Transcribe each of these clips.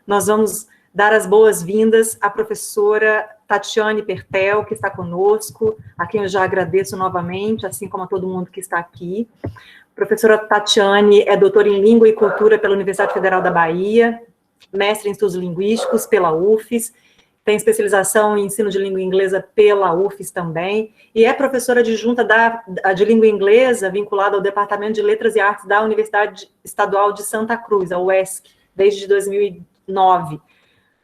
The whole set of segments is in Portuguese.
Nós vamos dar as boas-vindas à professora Tatiane Pertel, que está conosco, a quem eu já agradeço novamente, assim como a todo mundo que está aqui. A professora Tatiane é doutora em Língua e Cultura pela Universidade Federal da Bahia, mestre em Estudos Linguísticos pela UFES, tem especialização em ensino de língua inglesa pela UFES também, e é professora adjunta de língua inglesa vinculada ao Departamento de Letras e Artes da Universidade Estadual de Santa Cruz, a UESC, desde 2009.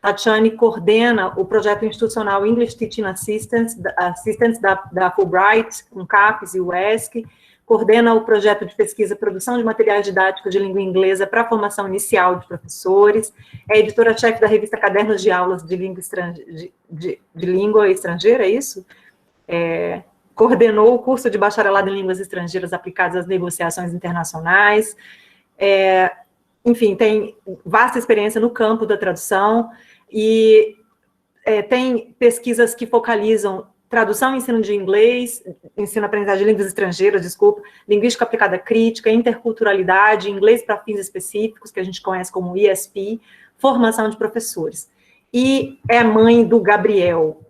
Tatiane coordena o projeto institucional English Teaching Assistance da Fulbright, com CAPES e UESC, coordena o projeto de pesquisa e produção de materiais didáticos de língua inglesa para a formação inicial de professores, é editora-chefe da revista Cadernos de Aulas de Língua Estrangeira, é isso? Coordenou o curso de bacharelado em Línguas Estrangeiras aplicadas às negociações internacionais, enfim, tem vasta experiência no campo da tradução e tem pesquisas que focalizam tradução e ensino de inglês, ensino e aprendizagem de línguas estrangeiras, desculpa, linguística aplicada crítica, interculturalidade, inglês para fins específicos, que a gente conhece como ESP, formação de professores. E é mãe do Gabriel.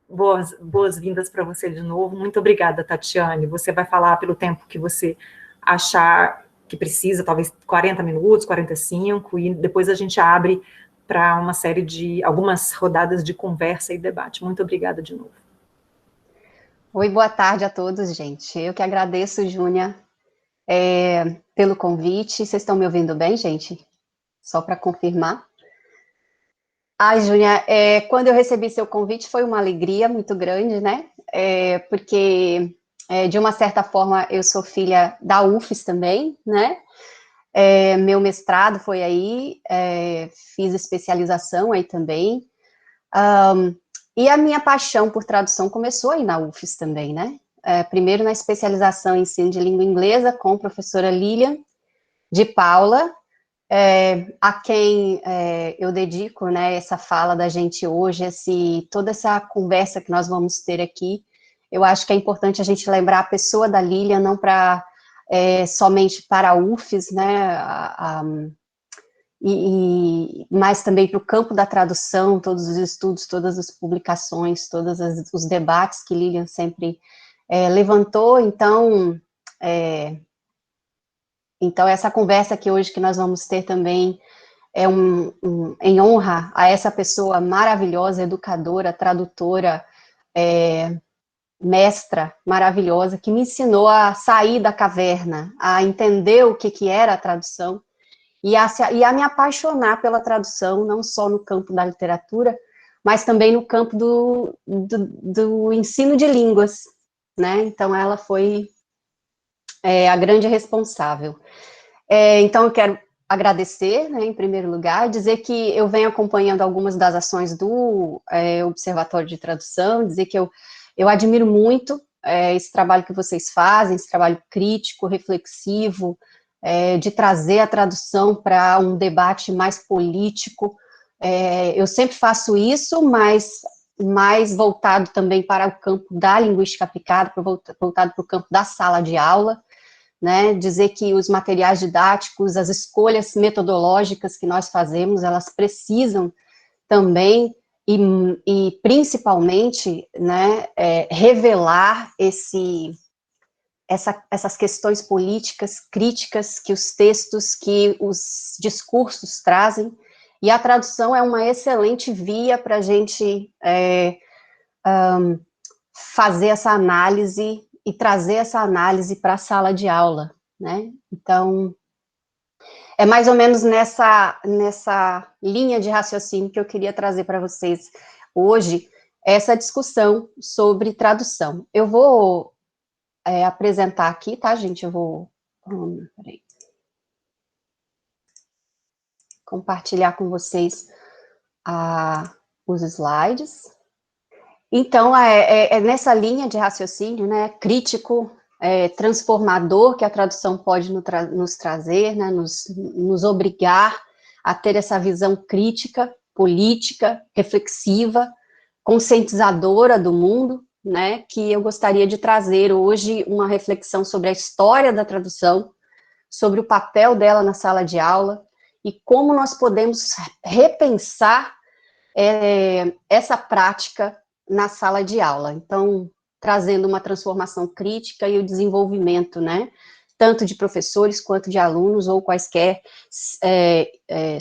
Boas-vindas para você de novo. Muito obrigada, Tatiane. Você vai falar pelo tempo que você achar que precisa, talvez 40 minutos, 45, e depois a gente abre para uma série de, algumas rodadas de conversa e debate. Muito obrigada de novo. Oi, boa tarde a todos, gente. Eu que agradeço, Júnia, pelo convite. Vocês estão me ouvindo bem, gente? Só para confirmar. Ai, Júnia, quando eu recebi seu convite foi uma alegria muito grande, né? Porque, de uma certa forma, eu sou filha da UFES também, né? Meu mestrado foi aí, fiz especialização aí também. E a minha paixão por tradução começou aí na UFES também, né? Primeiro na especialização em ensino de língua inglesa com a professora Lilian de Paula, a quem eu dedico, né, essa fala da gente hoje, toda essa conversa que nós vamos ter aqui. Eu acho que é importante a gente lembrar a pessoa da Lilian, não somente para a UFES, né, mas também para o campo da tradução, todos os estudos, todas as publicações, todos os debates que Lilian sempre levantou. Então, essa conversa aqui hoje que nós vamos ter também é em honra a essa pessoa maravilhosa, educadora, tradutora, mestra maravilhosa, que me ensinou a sair da caverna, a entender o que era a tradução, e a me apaixonar pela tradução, não só no campo da literatura, mas também no campo do ensino de línguas, né? Então, ela foi a grande responsável. Então, eu quero agradecer, né, em primeiro lugar, dizer que eu venho acompanhando algumas das ações do Observatório de Tradução, dizer que eu admiro muito esse trabalho que vocês fazem, esse trabalho crítico, reflexivo, de trazer a tradução para um debate mais político. Eu sempre faço isso, mas mais voltado também para o campo da linguística aplicada, voltado para o campo da sala de aula, né? Dizer que os materiais didáticos, as escolhas metodológicas que nós fazemos, elas precisam também e principalmente, né, revelar essas questões políticas, críticas que os textos, que os discursos trazem, e a tradução é uma excelente via para a gente fazer essa análise e trazer essa análise para a sala de aula, né? Então, é mais ou menos nessa linha de raciocínio que eu queria trazer para vocês hoje, essa discussão sobre tradução. Eu vou apresentar aqui, tá, gente? Eu vou peraí, compartilhar com vocês os slides. Então, é nessa linha de raciocínio, né, crítico, transformador, que a tradução pode nos trazer, né, nos obrigar a ter essa visão crítica, política, reflexiva, conscientizadora do mundo, né, que eu gostaria de trazer hoje uma reflexão sobre a história da tradução, sobre o papel dela na sala de aula e como nós podemos repensar essa prática na sala de aula. Então, trazendo uma transformação crítica e o desenvolvimento, né, tanto de professores quanto de alunos ou quaisquer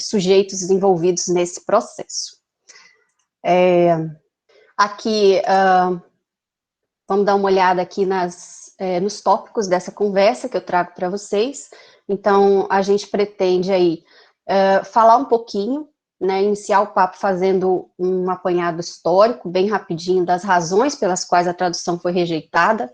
sujeitos envolvidos nesse processo. Aqui, vamos dar uma olhada aqui nos tópicos dessa conversa que eu trago para vocês. Então, a gente pretende aí falar um pouquinho, né, iniciar o papo fazendo um apanhado histórico, bem rapidinho, das razões pelas quais a tradução foi rejeitada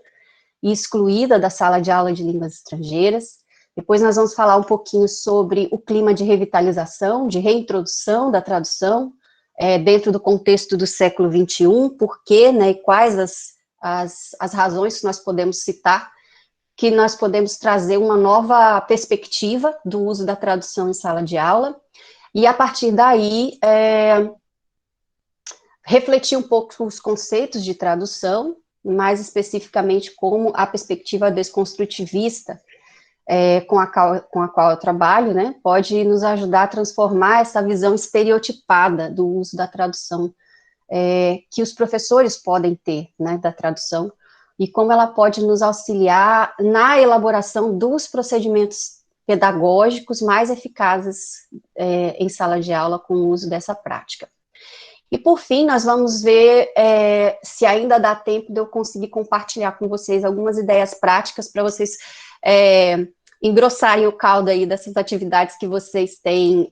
e excluída da sala de aula de línguas estrangeiras. Depois nós vamos falar um pouquinho sobre o clima de revitalização, de reintrodução da tradução, dentro do contexto do século XXI, por quê, né, e quais as razões que nós podemos citar, que nós podemos trazer uma nova perspectiva do uso da tradução em sala de aula, e a partir daí, refletir um pouco os conceitos de tradução, mais especificamente como a perspectiva desconstrutivista, com a qual eu trabalho, né, pode nos ajudar a transformar essa visão estereotipada do uso da tradução, que os professores podem ter, né, da tradução, e como ela pode nos auxiliar na elaboração dos procedimentos pedagógicos mais eficazes em sala de aula com o uso dessa prática. E, por fim, nós vamos ver se ainda dá tempo de eu conseguir compartilhar com vocês algumas ideias práticas para vocês engrossarem o caldo aí dessas atividades que vocês têm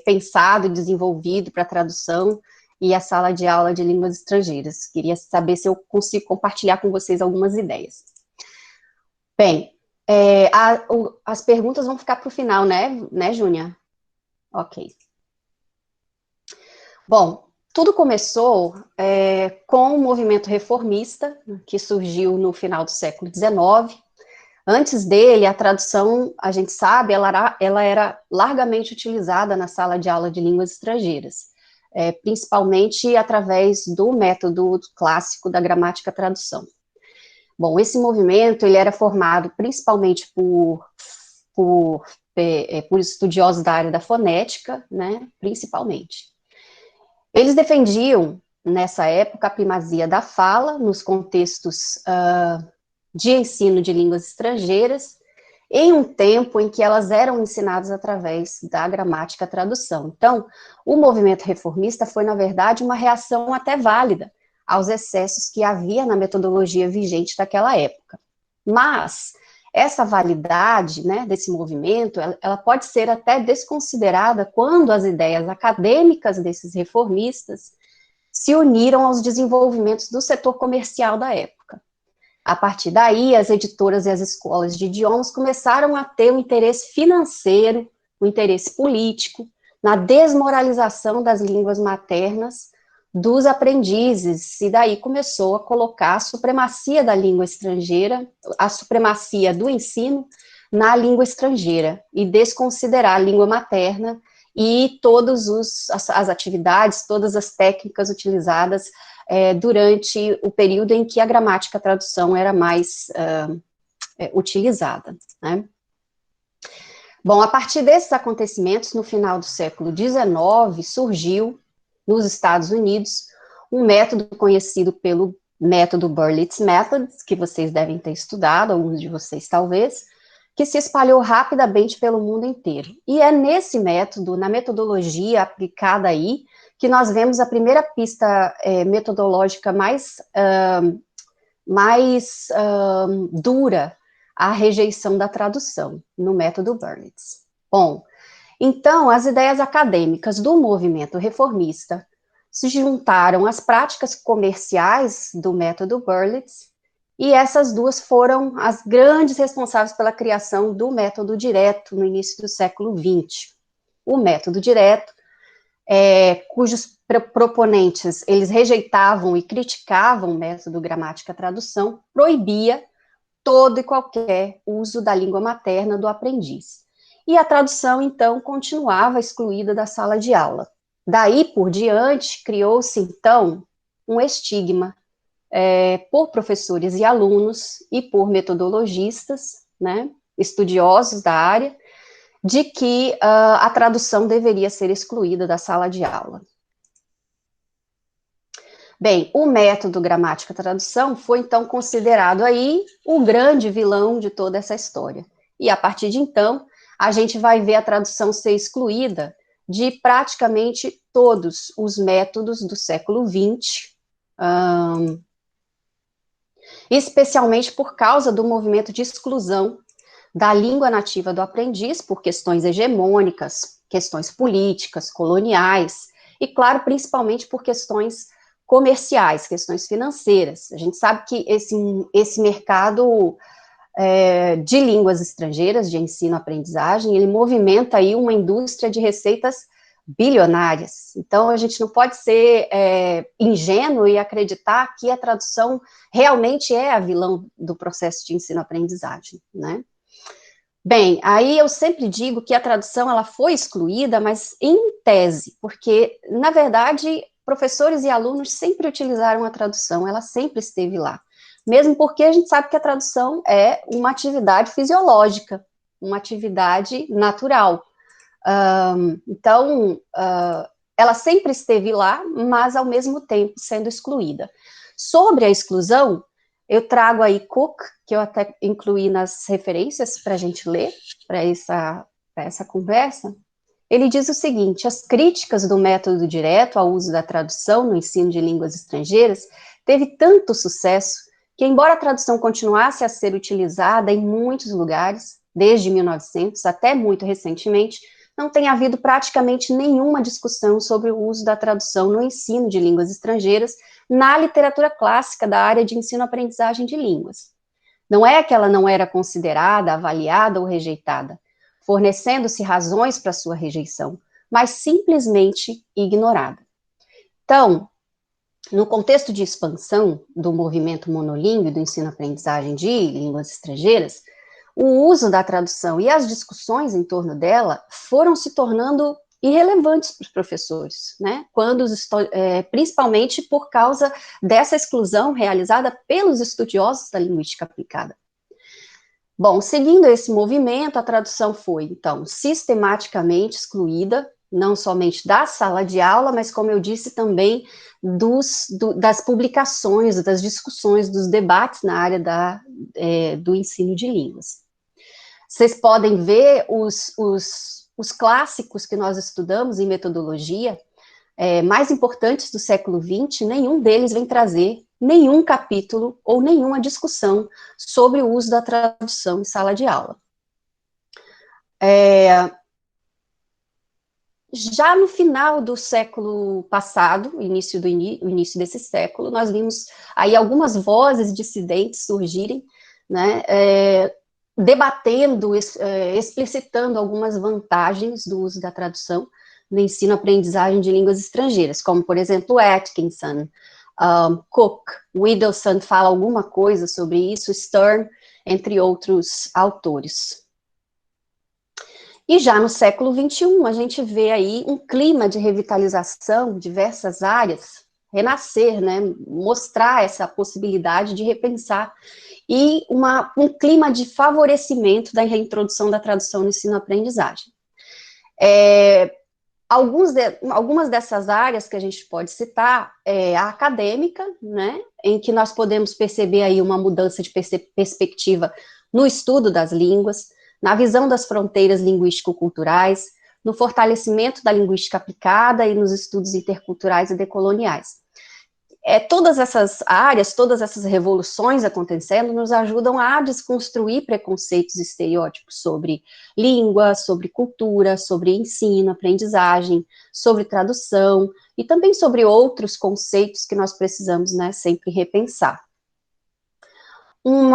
pensado e desenvolvido para tradução e a sala de aula de línguas estrangeiras. Queria saber se eu consigo compartilhar com vocês algumas ideias. Bem, as perguntas vão ficar para o final, né, Júnia? Ok. Bom, tudo começou com o movimento reformista, que surgiu no final do século XIX. Antes dele, a tradução, a gente sabe, ela era largamente utilizada na sala de aula de línguas estrangeiras, principalmente através do método clássico da gramática-tradução. Bom, esse movimento, ele era formado principalmente por estudiosos da área da fonética, né, principalmente. Eles defendiam, nessa época, a primazia da fala, nos contextos de ensino de línguas estrangeiras, em um tempo em que elas eram ensinadas através da gramática-tradução. Então, o movimento reformista foi, na verdade, uma reação até válida aos excessos que havia na metodologia vigente daquela época. Mas essa validade, né, desse movimento, ela pode ser até desconsiderada quando as ideias acadêmicas desses reformistas se uniram aos desenvolvimentos do setor comercial da época. A partir daí, as editoras e as escolas de idiomas começaram a ter um interesse financeiro, um interesse político, na desmoralização das línguas maternas dos aprendizes, e daí começou a colocar a supremacia da língua estrangeira, a supremacia do ensino na língua estrangeira, e desconsiderar a língua materna e todas as atividades, todas as técnicas utilizadas durante o período em que a gramática-tradução era mais utilizada, né? Bom, a partir desses acontecimentos, no final do século XIX, surgiu, nos Estados Unidos, um método conhecido pelo método Berlitz Method, que vocês devem ter estudado, alguns de vocês talvez, que se espalhou rapidamente pelo mundo inteiro. E é nesse método, na metodologia aplicada aí, que nós vemos a primeira pista metodológica mais dura à rejeição da tradução, no método Berlitz. Bom, então, as ideias acadêmicas do movimento reformista se juntaram às práticas comerciais do método Berlitz, e essas duas foram as grandes responsáveis pela criação do método direto no início do século XX. O método direto, cujos proponentes, eles rejeitavam e criticavam o método gramática-tradução, proibia todo e qualquer uso da língua materna do aprendiz. E a tradução, então, continuava excluída da sala de aula. Daí por diante, criou-se, então, um estigma por professores e alunos e por metodologistas, né, estudiosos da área, de que a tradução deveria ser excluída da sala de aula. Bem, o método gramática-tradução foi, então, considerado aí o grande vilão de toda essa história. E, a partir de então, a gente vai ver a tradução ser excluída de praticamente todos os métodos do século XX, especialmente por causa do movimento de exclusão da língua nativa do aprendiz por questões hegemônicas, questões políticas, coloniais, e, claro, principalmente por questões comerciais, questões financeiras. A gente sabe que esse mercado de línguas estrangeiras, de ensino-aprendizagem, ele movimenta aí uma indústria de receitas bilionárias. Então, a gente não pode ser ingênuo e acreditar que a tradução realmente é a vilã do processo de ensino-aprendizagem, né? Bem, aí eu sempre digo que a tradução ela foi excluída, mas em tese, porque, na verdade, professores e alunos sempre utilizaram a tradução, ela sempre esteve lá. Mesmo porque a gente sabe que a tradução é uma atividade fisiológica, uma atividade natural. Então, ela sempre esteve lá, mas ao mesmo tempo sendo excluída. Sobre a exclusão, eu trago aí Cook, que eu até incluí nas referências para a gente ler, para essa conversa. Ele diz o seguinte: as críticas do método direto ao uso da tradução no ensino de línguas estrangeiras teve tanto sucesso que, embora a tradução continuasse a ser utilizada em muitos lugares, desde 1900 até muito recentemente, não tem havido praticamente nenhuma discussão sobre o uso da tradução no ensino de línguas estrangeiras na literatura clássica da área de ensino-aprendizagem de línguas. Não é que ela não era considerada, avaliada ou rejeitada, fornecendo-se razões para sua rejeição, mas simplesmente ignorada. Então, no contexto de expansão do movimento monolíngue do ensino-aprendizagem de línguas estrangeiras, o uso da tradução e as discussões em torno dela foram se tornando irrelevantes para os professores, né? Principalmente por causa dessa exclusão realizada pelos estudiosos da linguística aplicada. Bom, seguindo esse movimento, a tradução foi, então, sistematicamente excluída, não somente da sala de aula, mas, como eu disse, também das publicações, das discussões, dos debates na área do ensino de línguas. Vocês podem ver os clássicos que nós estudamos em metodologia, mais importantes do século XX, nenhum deles vem trazer nenhum capítulo ou nenhuma discussão sobre o uso da tradução em sala de aula. Já no final do século passado, início desse século, nós vimos aí algumas vozes dissidentes surgirem, né, debatendo, explicitando algumas vantagens do uso da tradução no ensino-aprendizagem de línguas estrangeiras, como, por exemplo, Atkinson, Cook, Widdowson fala alguma coisa sobre isso, Stern, entre outros autores. E já no século XXI, a gente vê aí um clima de revitalização, diversas áreas, renascer, né, mostrar essa possibilidade de repensar, e um clima de favorecimento da reintrodução da tradução no ensino-aprendizagem. Algumas dessas áreas que a gente pode citar é a acadêmica, né, em que nós podemos perceber aí uma mudança de perspectiva no estudo das línguas, na visão das fronteiras linguístico-culturais, no fortalecimento da linguística aplicada e nos estudos interculturais e decoloniais. Todas essas áreas, todas essas revoluções acontecendo nos ajudam a desconstruir preconceitos e estereótipos sobre língua, sobre cultura, sobre ensino, aprendizagem, sobre tradução e também sobre outros conceitos que nós precisamos, né, sempre repensar. Um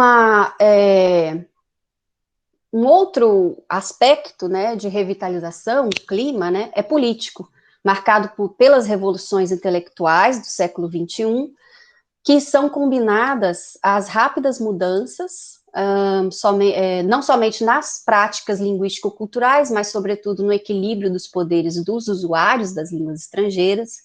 outro aspecto, né, de revitalização, clima, né, é político, marcado pelas revoluções intelectuais do século XXI, que são combinadas às rápidas mudanças, não somente nas práticas linguístico-culturais, mas, sobretudo, no equilíbrio dos poderes dos usuários das línguas estrangeiras,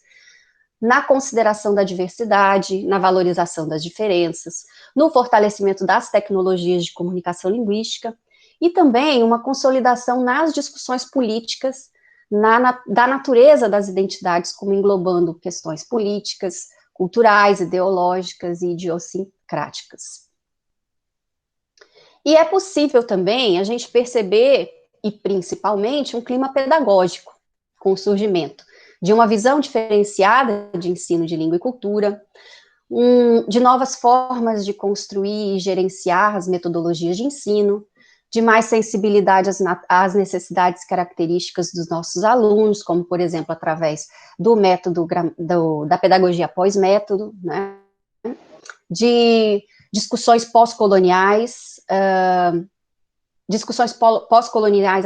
na consideração da diversidade, na valorização das diferenças, no fortalecimento das tecnologias de comunicação linguística, e também uma consolidação nas discussões políticas da natureza das identidades, como englobando questões políticas, culturais, ideológicas e idiosincráticas. E é possível também a gente perceber, e principalmente, um clima pedagógico com o surgimento de uma visão diferenciada de ensino de língua e cultura, de novas formas de construir e gerenciar as metodologias de ensino, de mais sensibilidade às necessidades características dos nossos alunos, como, por exemplo, através do método, da pedagogia pós-método, né, de discussões pós-coloniais,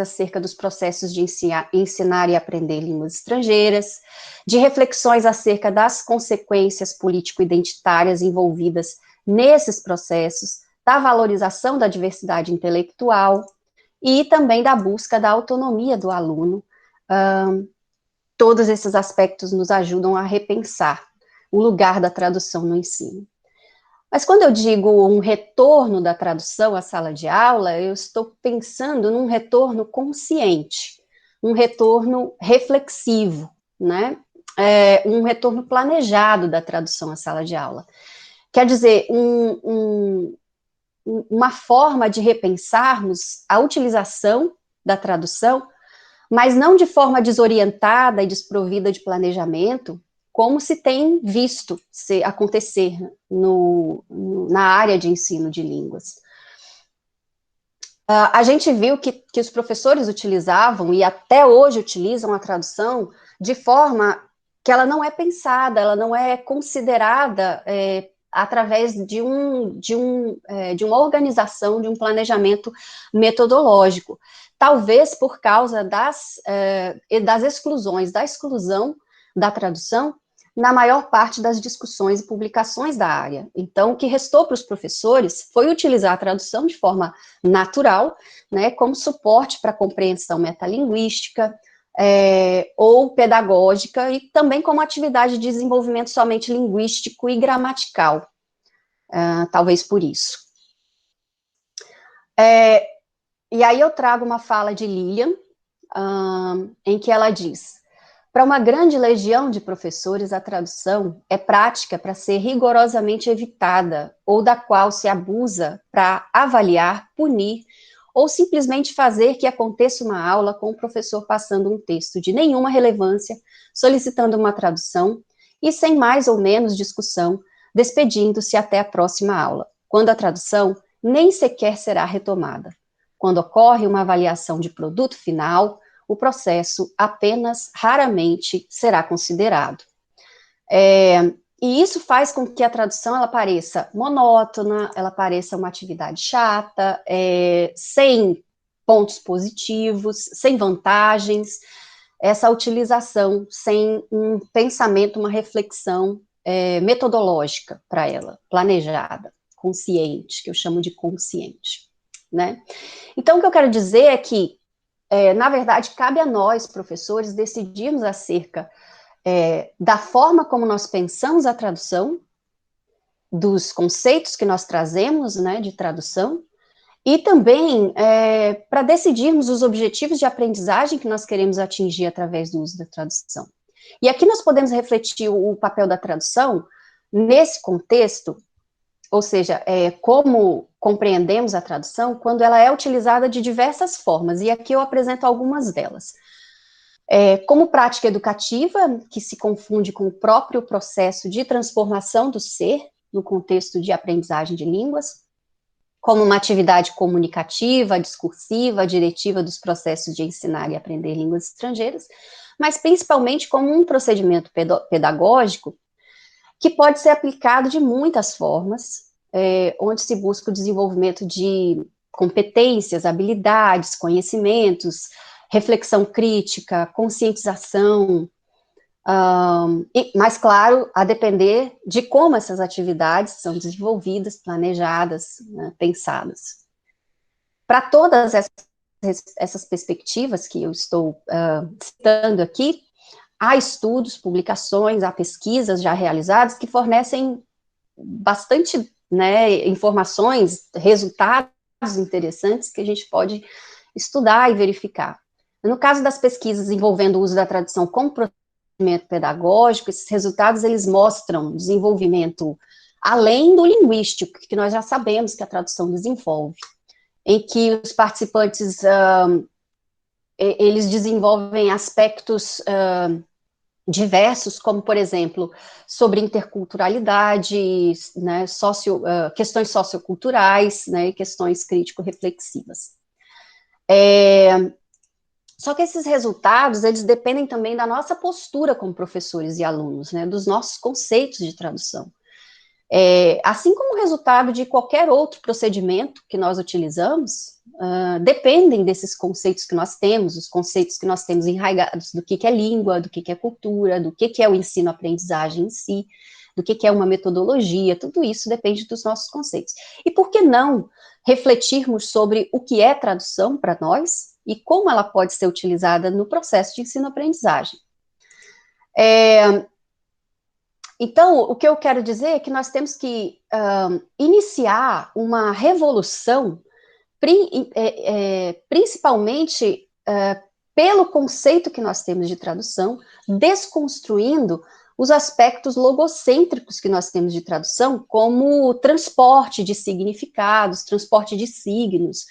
acerca dos processos de ensinar e aprender línguas estrangeiras, de reflexões acerca das consequências político-identitárias envolvidas nesses processos, da valorização da diversidade intelectual e também da busca da autonomia do aluno. Todos esses aspectos nos ajudam a repensar o lugar da tradução no ensino. Mas quando eu digo um retorno da tradução à sala de aula, eu estou pensando num retorno consciente, um retorno reflexivo, né? Um retorno planejado da tradução à sala de aula. Quer dizer, uma forma de repensarmos a utilização da tradução, mas não de forma desorientada e desprovida de planejamento, como se tem visto acontecer na área de ensino de línguas. A gente viu que os professores utilizavam, e até hoje utilizam a tradução, de forma que ela não é pensada, ela não é considerada através de uma organização, de um planejamento metodológico. Talvez por causa das exclusões, da exclusão da tradução na maior parte das discussões e publicações da área. Então, o que restou para os professores foi utilizar a tradução de forma natural, né, como suporte para a compreensão metalinguística, ou pedagógica, e também como atividade de desenvolvimento somente linguístico e gramatical, talvez por isso. E aí eu trago uma fala de Lilian, em que ela diz: para uma grande legião de professores, a tradução é prática para ser rigorosamente evitada, ou da qual se abusa para avaliar, punir, ou simplesmente fazer que aconteça uma aula com o professor passando um texto de nenhuma relevância, solicitando uma tradução, e sem mais ou menos discussão, despedindo-se até a próxima aula, quando a tradução nem sequer será retomada. Quando ocorre uma avaliação de produto final, o processo apenas raramente será considerado. E isso faz com que a tradução ela pareça monótona, ela pareça uma atividade chata, sem pontos positivos, sem vantagens, essa utilização sem um pensamento, uma reflexão metodológica para ela, planejada, consciente, que eu chamo de consciente, né? Então, o que eu quero dizer é que, na verdade, cabe a nós, professores, decidirmos acerca da forma como nós pensamos a tradução, dos conceitos que nós trazemos, né, de tradução, e também para decidirmos os objetivos de aprendizagem que nós queremos atingir através do uso da tradução. E aqui nós podemos refletir o papel da tradução nesse contexto, ou seja, como compreendemos a tradução quando ela é utilizada de diversas formas, e aqui eu apresento algumas delas. Como prática educativa, que se confunde com o próprio processo de transformação do ser, no contexto de aprendizagem de línguas, como uma atividade comunicativa, discursiva, diretiva dos processos de ensinar e aprender línguas estrangeiras, mas principalmente como um procedimento pedagógico que pode ser aplicado de muitas formas, onde se busca o desenvolvimento de competências, habilidades, conhecimentos, reflexão crítica, conscientização, mas, claro, a depender de como essas atividades são desenvolvidas, planejadas, né, pensadas. Para todas essas perspectivas que eu estou citando aqui, há estudos, publicações, há pesquisas já realizadas que fornecem bastante, né, informações, resultados interessantes que a gente pode estudar e verificar. No caso das pesquisas envolvendo o uso da tradução como procedimento pedagógico, esses resultados, eles mostram desenvolvimento além do linguístico, que nós já sabemos que a tradução desenvolve, em que os participantes, eles desenvolvem aspectos diversos, como, por exemplo, sobre interculturalidade, né, questões socioculturais, né, e questões crítico-reflexivas. Só que esses resultados, eles dependem também da nossa postura como professores e alunos, né, dos nossos conceitos de tradução. Assim como o resultado de qualquer outro procedimento que nós utilizamos, dependem desses conceitos que nós temos, os conceitos que nós temos enraigados do que é língua, do que é cultura, do que é o ensino-aprendizagem em si, do que é uma metodologia, tudo isso depende dos nossos conceitos. E por que não refletirmos sobre o que é tradução para nós e como ela pode ser utilizada no processo de ensino-aprendizagem? Então, o que eu quero dizer é que nós temos que iniciar uma revolução, principalmente pelo conceito que nós temos de tradução, desconstruindo os aspectos logocêntricos que nós temos de tradução, como transporte de significados, transporte de signos,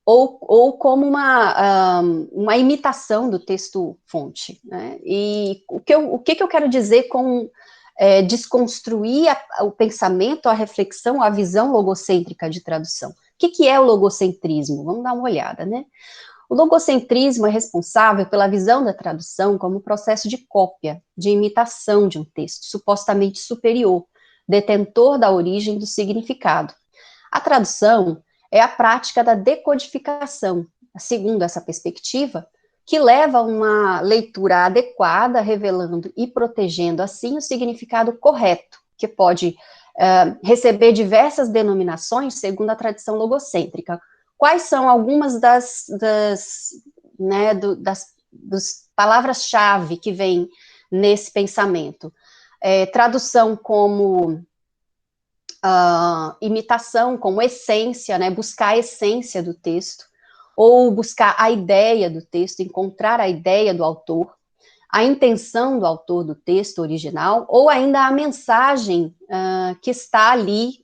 ou como uma imitação do texto-fonte, né? E o que eu quero dizer com desconstruir o pensamento, a reflexão, a visão logocêntrica de tradução? O que é o logocentrismo? Vamos dar uma olhada, né? O logocentrismo é responsável pela visão da tradução como processo de cópia, de imitação de um texto supostamente superior, detentor da origem do significado. A tradução é a prática da decodificação, segundo essa perspectiva, que leva a uma leitura adequada, revelando e protegendo, assim, o significado correto, que pode receber diversas denominações segundo a tradição logocêntrica. Quais são algumas das palavras-chave que vêm nesse pensamento? Tradução como imitação, como essência, né, buscar a essência do texto, ou buscar a ideia do texto, encontrar a ideia do autor, a intenção do autor do texto original, ou ainda a mensagem que está ali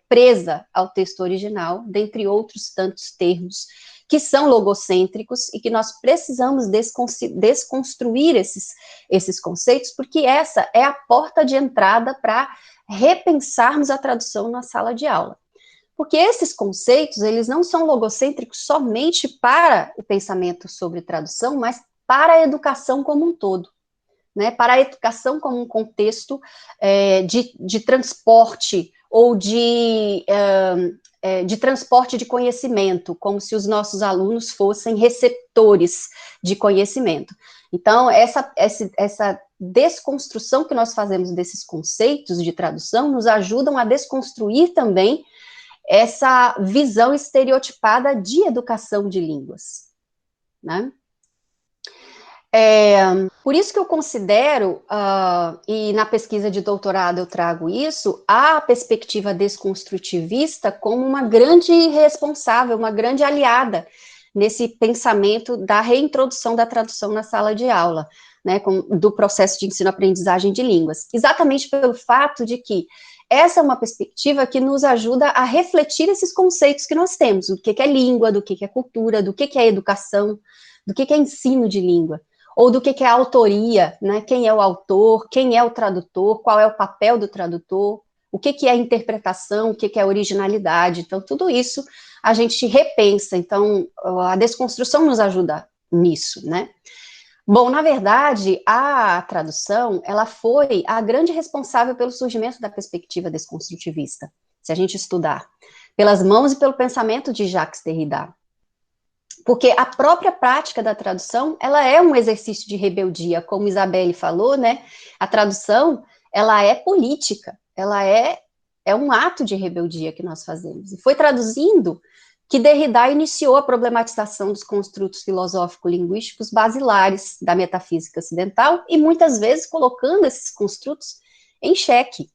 presa ao texto original, dentre outros tantos termos que são logocêntricos e que nós precisamos desconstruir esses conceitos, porque essa é a porta de entrada para repensarmos a tradução na sala de aula. Porque esses conceitos, eles não são logocêntricos somente para o pensamento sobre tradução, mas para a educação como um todo, né? Para a educação como um contexto de transporte ou de transporte de conhecimento, como se os nossos alunos fossem receptores de conhecimento. Então, essa desconstrução que nós fazemos desses conceitos de tradução nos ajudam a desconstruir também essa visão estereotipada de educação de línguas, né? Por isso que eu considero, e na pesquisa de doutorado eu trago isso, a perspectiva desconstrutivista como uma grande responsável, uma grande aliada nesse pensamento da reintrodução da tradução na sala de aula, né, do processo de ensino-aprendizagem de línguas, exatamente pelo fato de que essa é uma perspectiva que nos ajuda a refletir esses conceitos que nós temos, do que é língua, do que é cultura, do que é educação, do que é ensino de língua, ou do que é autoria, né? Quem é o autor, quem é o tradutor, qual é o papel do tradutor, o que é interpretação, o que é originalidade. Então, tudo isso a gente repensa. Então, a desconstrução nos ajuda nisso, né? Bom, na verdade, a tradução, ela foi a grande responsável pelo surgimento da perspectiva desconstrutivista, se a gente estudar, pelas mãos e pelo pensamento de Jacques Derrida. Porque a própria prática da tradução, ela é um exercício de rebeldia, como Isabelle falou, né? A tradução, ela é política, ela é um ato de rebeldia que nós fazemos. E foi traduzindo que Derrida iniciou a problematização dos construtos filosófico-linguísticos basilares da metafísica ocidental e muitas vezes colocando esses construtos em xeque,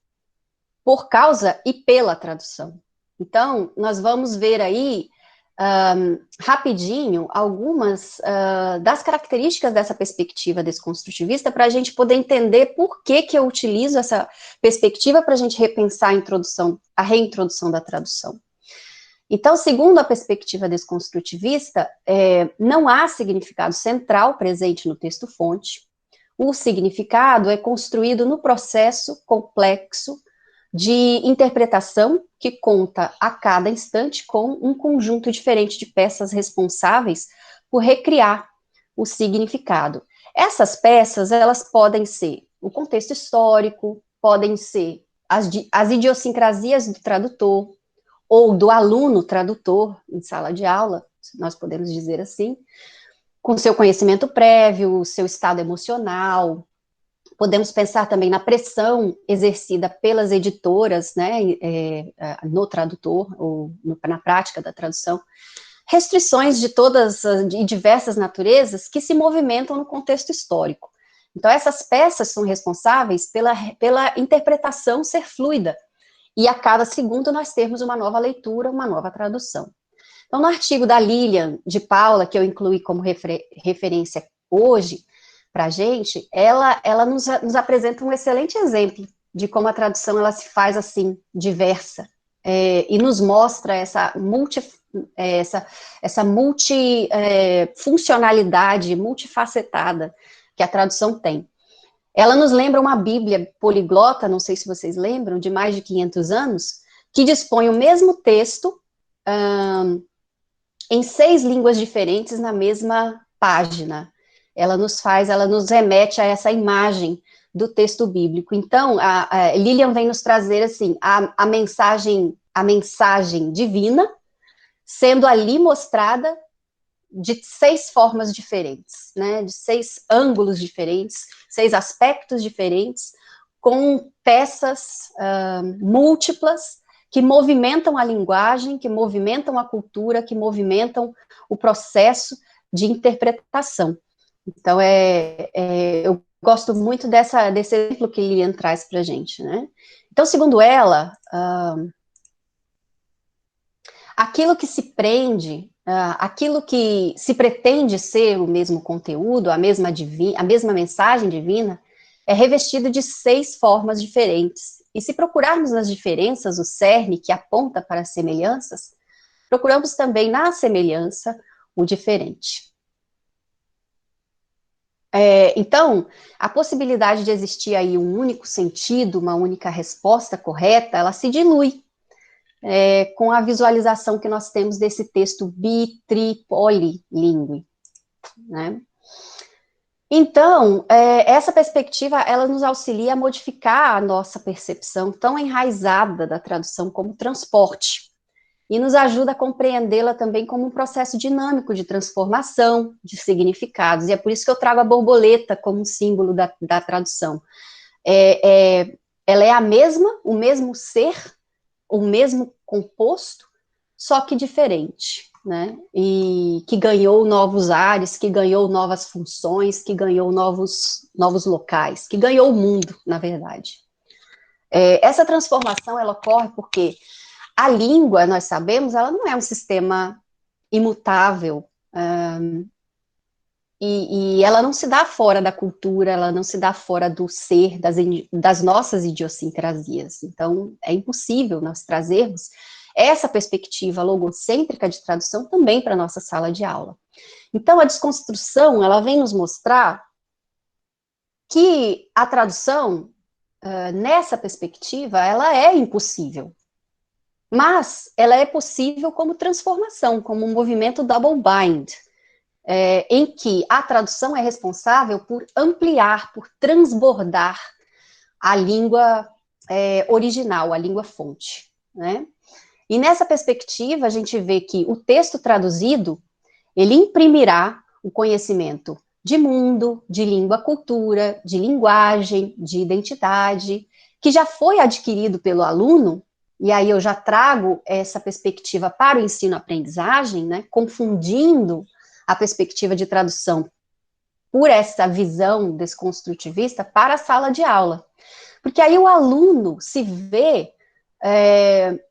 por causa e pela tradução. Então, nós vamos ver aí, rapidinho, algumas das características dessa perspectiva desconstrutivista, para a gente poder entender por que eu utilizo essa perspectiva para a gente repensar a reintrodução da tradução. Então, segundo a perspectiva desconstrutivista, não há significado central presente no texto-fonte. O significado é construído no processo complexo de interpretação que conta a cada instante com um conjunto diferente de peças responsáveis por recriar o significado. Essas peças, elas podem ser o contexto histórico, podem ser as idiosincrasias do tradutor, ou do aluno tradutor em sala de aula, nós podemos dizer assim, com seu conhecimento prévio, seu estado emocional. Podemos pensar também na pressão exercida pelas editoras, né, no tradutor, ou na prática da tradução. Restrições de diversas naturezas que se movimentam no contexto histórico. Então, essas peças são responsáveis pela interpretação ser fluida, e a cada segundo nós temos uma nova leitura, uma nova tradução. Então, no artigo da Lilian de Paula, que eu incluí como referência hoje para a gente, ela nos apresenta um excelente exemplo de como a tradução ela se faz assim, diversa, e nos mostra essa multifuncionalidade, multifacetada que a tradução tem. Ela nos lembra uma Bíblia poliglota, não sei se vocês lembram, de mais de 500 anos, que dispõe o mesmo texto em 6 línguas diferentes na mesma página. Ela nos remete a essa imagem do texto bíblico. Então, a Lilian vem nos trazer, assim, a mensagem divina, sendo ali mostrada de 6 formas diferentes, né, de 6 ângulos diferentes, 6 aspectos diferentes, com peças múltiplas, que movimentam a linguagem, que movimentam a cultura, que movimentam o processo de interpretação. Então, eu gosto muito desse exemplo que Lilian traz para a gente, né? Então, segundo ela, aquilo que se prende, aquilo que se pretende ser o mesmo conteúdo, a mesma mensagem divina, é revestido de 6 formas diferentes. E se procurarmos nas diferenças o cerne que aponta para as semelhanças, procuramos também na semelhança o diferente. Então, a possibilidade de existir aí um único sentido, uma única resposta correta, ela se dilui com a visualização que nós temos desse texto polilingue, né? Então, essa perspectiva, ela nos auxilia a modificar a nossa percepção tão enraizada da tradução como transporte, e nos ajuda a compreendê-la também como um processo dinâmico de transformação de significados, e é por isso que eu trago a borboleta como um símbolo da tradução. Ela é o mesmo ser, o mesmo composto, só que diferente, né? E que ganhou novos ares, que ganhou novas funções, que ganhou novos locais, que ganhou o mundo, na verdade. Essa transformação, ela ocorre porque a língua, nós sabemos, ela não é um sistema imutável, e ela não se dá fora da cultura, ela não se dá fora do ser, das nossas idiosincrasias. Então, é impossível nós trazermos essa perspectiva logocêntrica de tradução também para a nossa sala de aula. Então, a desconstrução, ela vem nos mostrar que a tradução, nessa perspectiva, ela é impossível. Mas ela é possível como transformação, como um movimento double bind, em que a tradução é responsável por ampliar, por transbordar a língua original, a língua fonte, né? E nessa perspectiva, a gente vê que o texto traduzido, ele imprimirá o conhecimento de mundo, de língua, cultura, de linguagem, de identidade, que já foi adquirido pelo aluno, e aí eu já trago essa perspectiva para o ensino-aprendizagem, né, confundindo a perspectiva de tradução por essa visão desconstrutivista para a sala de aula. Porque aí o aluno se vê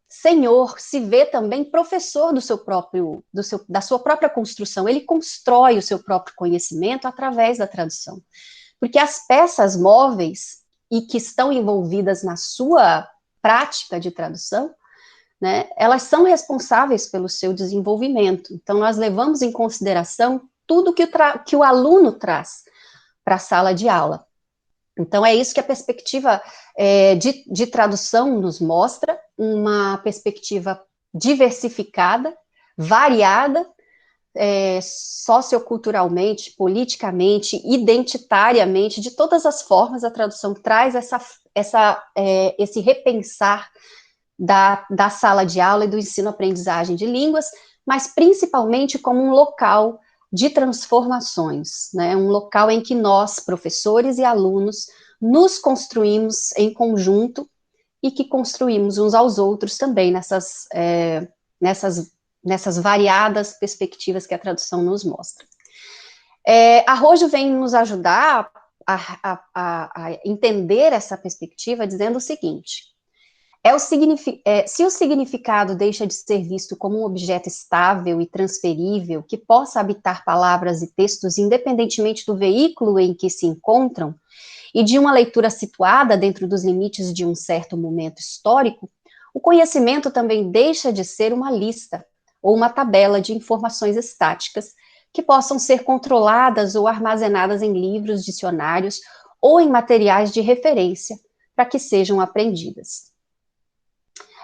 senhor, se vê também professor da sua própria construção. Ele constrói o seu próprio conhecimento através da tradução. Porque as peças móveis e que estão envolvidas na sua prática de tradução, né, elas são responsáveis pelo seu desenvolvimento. Então, nós levamos em consideração tudo que o aluno traz para a sala de aula. Então, é isso que a perspectiva de tradução nos mostra, uma perspectiva diversificada, variada, socioculturalmente, politicamente, identitariamente, de todas as formas, a tradução traz esse repensar da sala de aula e do ensino-aprendizagem de línguas, mas principalmente como um local de transformações, né? Um local em que nós, professores e alunos, nos construímos em conjunto e que construímos uns aos outros também nessas variadas perspectivas que a tradução nos mostra. Arrojo vem nos ajudar a entender essa perspectiva dizendo o seguinte: se o significado deixa de ser visto como um objeto estável e transferível, que possa habitar palavras e textos independentemente do veículo em que se encontram, e de uma leitura situada dentro dos limites de um certo momento histórico, o conhecimento também deixa de ser uma lista ou uma tabela de informações estáticas que possam ser controladas ou armazenadas em livros, dicionários ou em materiais de referência para que sejam aprendidas.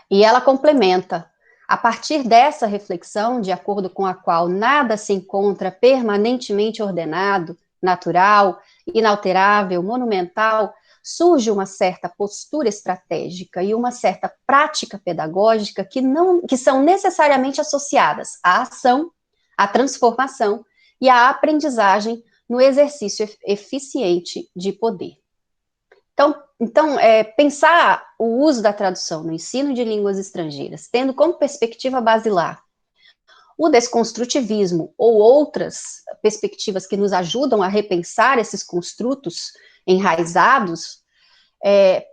E ela complementa: a partir dessa reflexão, de acordo com a qual nada se encontra permanentemente ordenado, natural, inalterável, monumental, surge uma certa postura estratégica e uma certa prática pedagógica que são necessariamente associadas à ação, à transformação e à aprendizagem no exercício eficiente de poder. Então, pensar o uso da tradução no ensino de línguas estrangeiras, tendo como perspectiva basilar o desconstrutivismo ou outras perspectivas que nos ajudam a repensar esses construtos enraizados,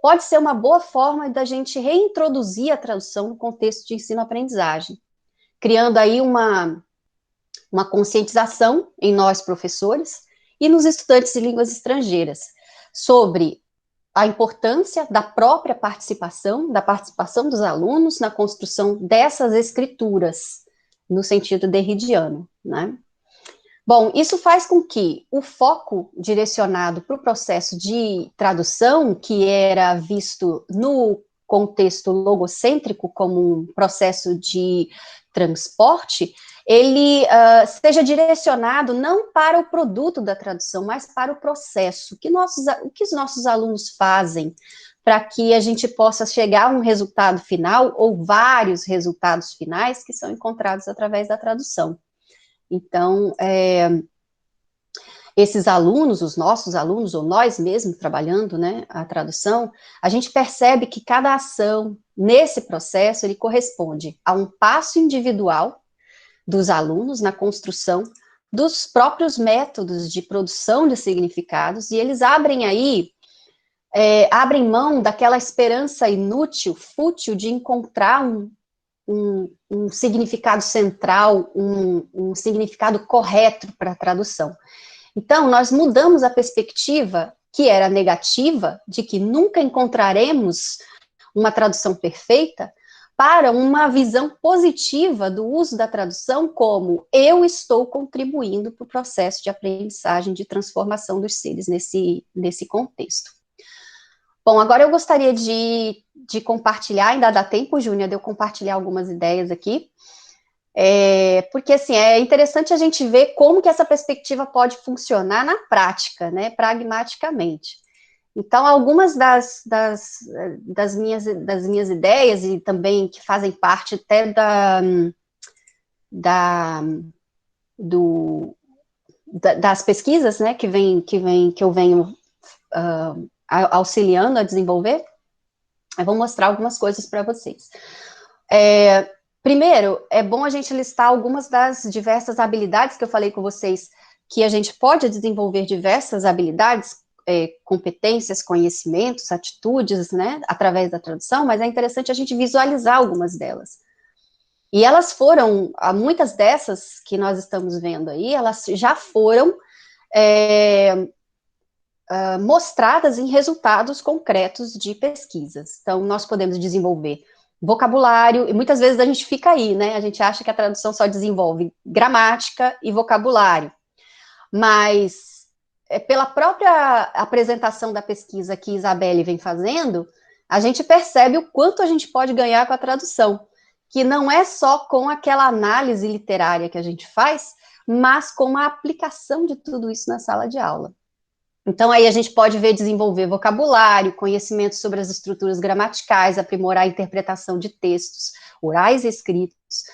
pode ser uma boa forma da gente reintroduzir a tradução no contexto de ensino-aprendizagem, criando aí uma conscientização em nós, professores, e nos estudantes de línguas estrangeiras, sobre a importância da própria participação, da participação dos alunos na construção dessas escrituras, no sentido derridiano, né? Bom, isso faz com que o foco direcionado para o processo de tradução, que era visto no contexto logocêntrico como um processo de transporte, ele seja direcionado não para o produto da tradução, mas para o processo. O que os nossos alunos fazem para que a gente possa chegar a um resultado final ou vários resultados finais que são encontrados através da tradução. Então, esses alunos, os nossos alunos, ou nós mesmos trabalhando, né, a tradução, a gente percebe que cada ação nesse processo, ele corresponde a um passo individual dos alunos na construção dos próprios métodos de produção de significados, e eles abrem mão daquela esperança inútil, fútil, de encontrar um significado central, um significado correto para a tradução. Então, nós mudamos a perspectiva, que era negativa, de que nunca encontraremos uma tradução perfeita, para uma visão positiva do uso da tradução como eu estou contribuindo para o processo de aprendizagem, de transformação dos seres nesse contexto. Bom, agora eu gostaria de compartilhar, ainda dá tempo, Júnior, de eu compartilhar algumas ideias aqui, porque, assim, é interessante a gente ver como que essa perspectiva pode funcionar na prática, né, pragmaticamente. Então, algumas das minhas ideias, e também que fazem parte até das pesquisas, né, que eu venho auxiliando a desenvolver, eu vou mostrar algumas coisas para vocês. Primeiro, é bom a gente listar algumas das diversas habilidades que eu falei com vocês, que a gente pode desenvolver diversas habilidades competências, conhecimentos, atitudes, né, através da tradução, mas é interessante a gente visualizar algumas delas. E elas foram, muitas dessas que nós estamos vendo aí, elas já foram mostradas em resultados concretos de pesquisas. Então, nós podemos desenvolver vocabulário, e muitas vezes a gente fica aí, né? A gente acha que a tradução só desenvolve gramática e vocabulário, mas pela própria apresentação da pesquisa que Isabelle vem fazendo, a gente percebe o quanto a gente pode ganhar com a tradução, que não é só com aquela análise literária que a gente faz, mas com a aplicação de tudo isso na sala de aula. Então, aí a gente pode ver desenvolver vocabulário, conhecimento sobre as estruturas gramaticais, aprimorar a interpretação de textos orais e escritos,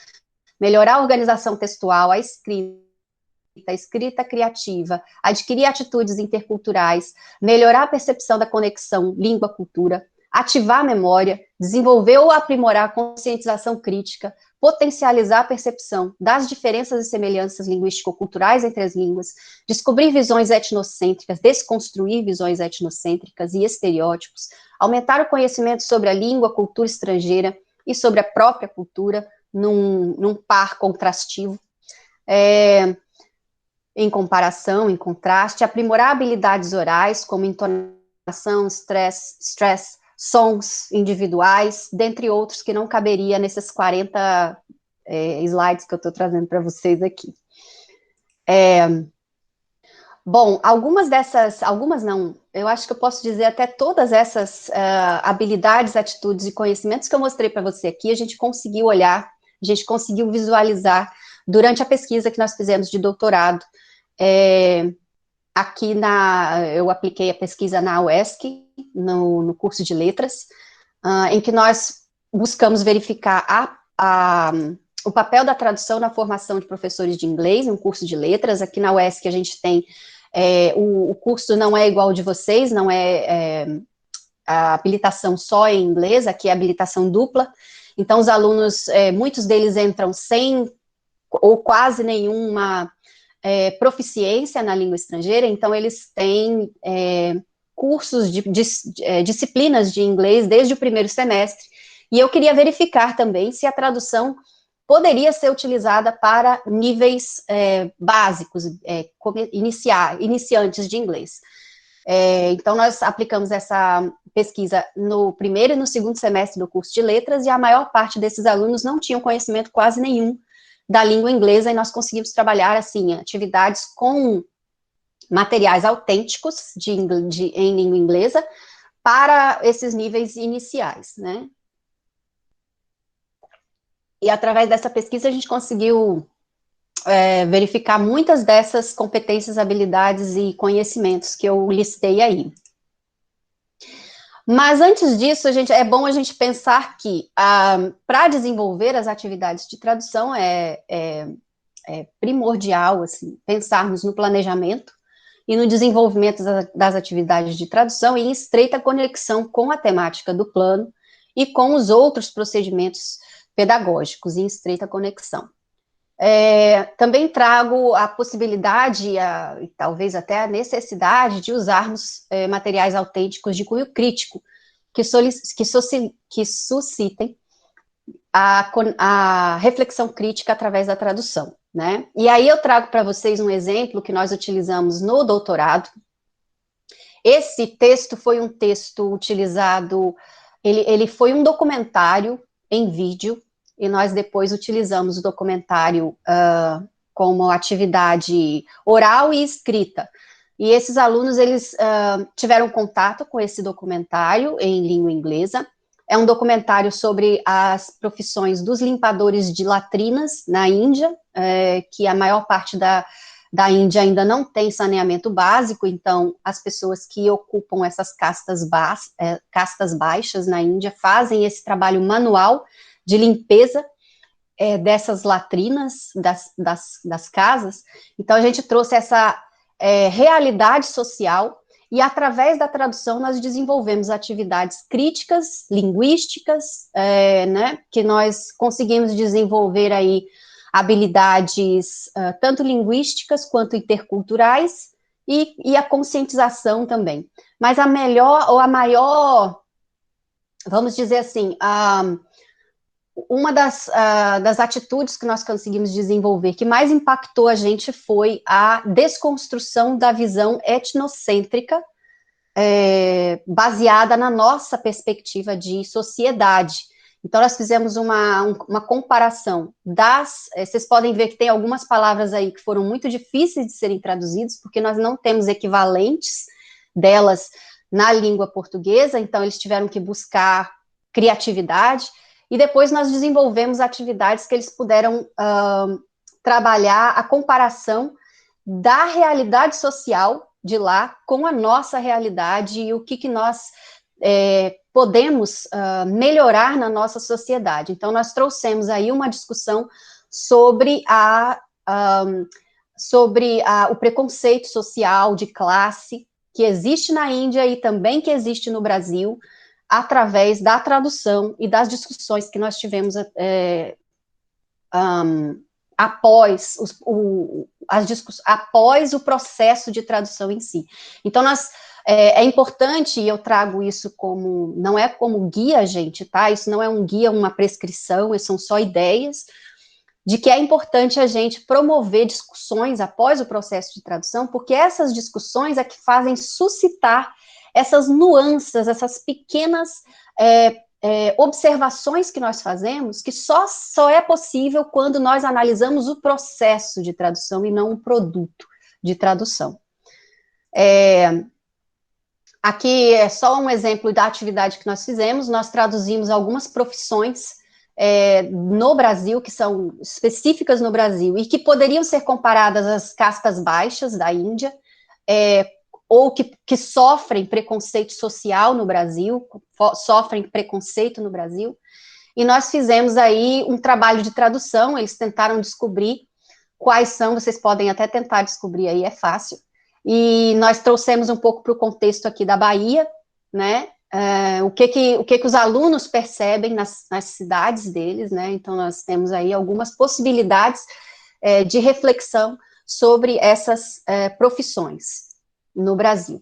melhorar a organização textual, a escrita criativa, adquirir atitudes interculturais, melhorar a percepção da conexão língua-cultura, ativar a memória, desenvolver ou aprimorar a conscientização crítica, potencializar a percepção das diferenças e semelhanças linguístico-culturais entre as línguas, descobrir visões etnocêntricas, desconstruir visões etnocêntricas e estereótipos, aumentar o conhecimento sobre a língua, cultura estrangeira e sobre a própria cultura num par contrastivo, em comparação, em contraste, aprimorar habilidades orais, como entonação, stress, sons individuais, dentre outros que não caberia nesses 40 slides que eu estou trazendo para vocês aqui. Bom, algumas não, eu acho que eu posso dizer até todas essas habilidades, atitudes e conhecimentos que eu mostrei para você aqui, a gente conseguiu olhar, a gente conseguiu visualizar durante a pesquisa que nós fizemos de doutorado. Aqui eu apliquei a pesquisa na UESC, no curso de letras, em que nós buscamos verificar o papel da tradução na formação de professores de inglês, um curso de letras. Aqui na UESC a gente tem, o curso não é igual ao de vocês, não é a habilitação só em inglês, aqui é habilitação dupla, então os alunos, muitos deles entram sem ou quase nenhuma proficiência na língua estrangeira, então eles têm cursos disciplinas de inglês desde o primeiro semestre, e eu queria verificar também se a tradução poderia ser utilizada para níveis básicos, iniciantes de inglês. Então, nós aplicamos essa pesquisa no primeiro e no segundo semestre do curso de letras, e a maior parte desses alunos não tinham conhecimento quase nenhum da língua inglesa, e nós conseguimos trabalhar, assim, atividades com materiais autênticos em língua inglesa para esses níveis iniciais, né? E através dessa pesquisa a gente conseguiu verificar muitas dessas competências, habilidades e conhecimentos que eu listei aí. Mas antes disso, é bom a gente pensar que para desenvolver as atividades de tradução é primordial, assim, pensarmos no planejamento e no desenvolvimento das atividades de tradução em estreita conexão com a temática do plano e com os outros procedimentos pedagógicos em estreita conexão. Também trago a possibilidade, e talvez até a necessidade de usarmos materiais autênticos de cunho crítico, que suscitem a reflexão crítica através da tradução, né? E aí eu trago para vocês um exemplo que nós utilizamos no doutorado. Esse texto foi um texto utilizado, ele foi um documentário em vídeo, e nós depois utilizamos o documentário como atividade oral e escrita. E esses alunos, eles tiveram contato com esse documentário em língua inglesa. É um documentário sobre as profissões dos limpadores de latrinas na Índia, que a maior parte da Índia ainda não tem saneamento básico, então as pessoas que ocupam essas castas baixas na Índia fazem esse trabalho manual de limpeza dessas latrinas das casas. Então a gente trouxe essa realidade social, e através da tradução nós desenvolvemos atividades críticas, linguísticas, né, que nós conseguimos desenvolver aí habilidades tanto linguísticas quanto interculturais, e a conscientização também. Mas a melhor, ou a maior, vamos dizer assim, uma das atitudes que nós conseguimos desenvolver, que mais impactou a gente, foi a desconstrução da visão etnocêntrica, baseada na nossa perspectiva de sociedade. Então, nós fizemos uma comparação vocês podem ver que tem algumas palavras aí que foram muito difíceis de serem traduzidas, porque nós não temos equivalentes delas na língua portuguesa, então eles tiveram que buscar criatividade, e depois nós desenvolvemos atividades que eles puderam trabalhar a comparação da realidade social de lá com a nossa realidade e o que nós podemos melhorar na nossa sociedade. Então, nós trouxemos aí uma discussão sobre o preconceito social de classe que existe na Índia e também que existe no Brasil, através da tradução e das discussões que nós tivemos após o processo de tradução em si. Então, é importante, e eu trago isso como, não é como guia, gente, tá? Isso não é um guia, uma prescrição, isso são só ideias, de que é importante a gente promover discussões após o processo de tradução, porque essas discussões é que fazem suscitar essas nuances, essas pequenas observações que nós fazemos, que só é possível quando nós analisamos o processo de tradução e não o produto de tradução. Aqui é só um exemplo da atividade que nós fizemos. Nós traduzimos algumas profissões no Brasil, que são específicas no Brasil, e que poderiam ser comparadas às castas baixas da Índia, ou que sofrem preconceito social no Brasil, sofrem preconceito no Brasil, e nós fizemos aí um trabalho de tradução. Eles tentaram descobrir quais são, vocês podem até tentar descobrir aí, é fácil, e nós trouxemos um pouco para o contexto aqui da Bahia, né, o que os alunos percebem nas cidades deles, né, então nós temos aí algumas possibilidades de reflexão sobre essas profissões no Brasil.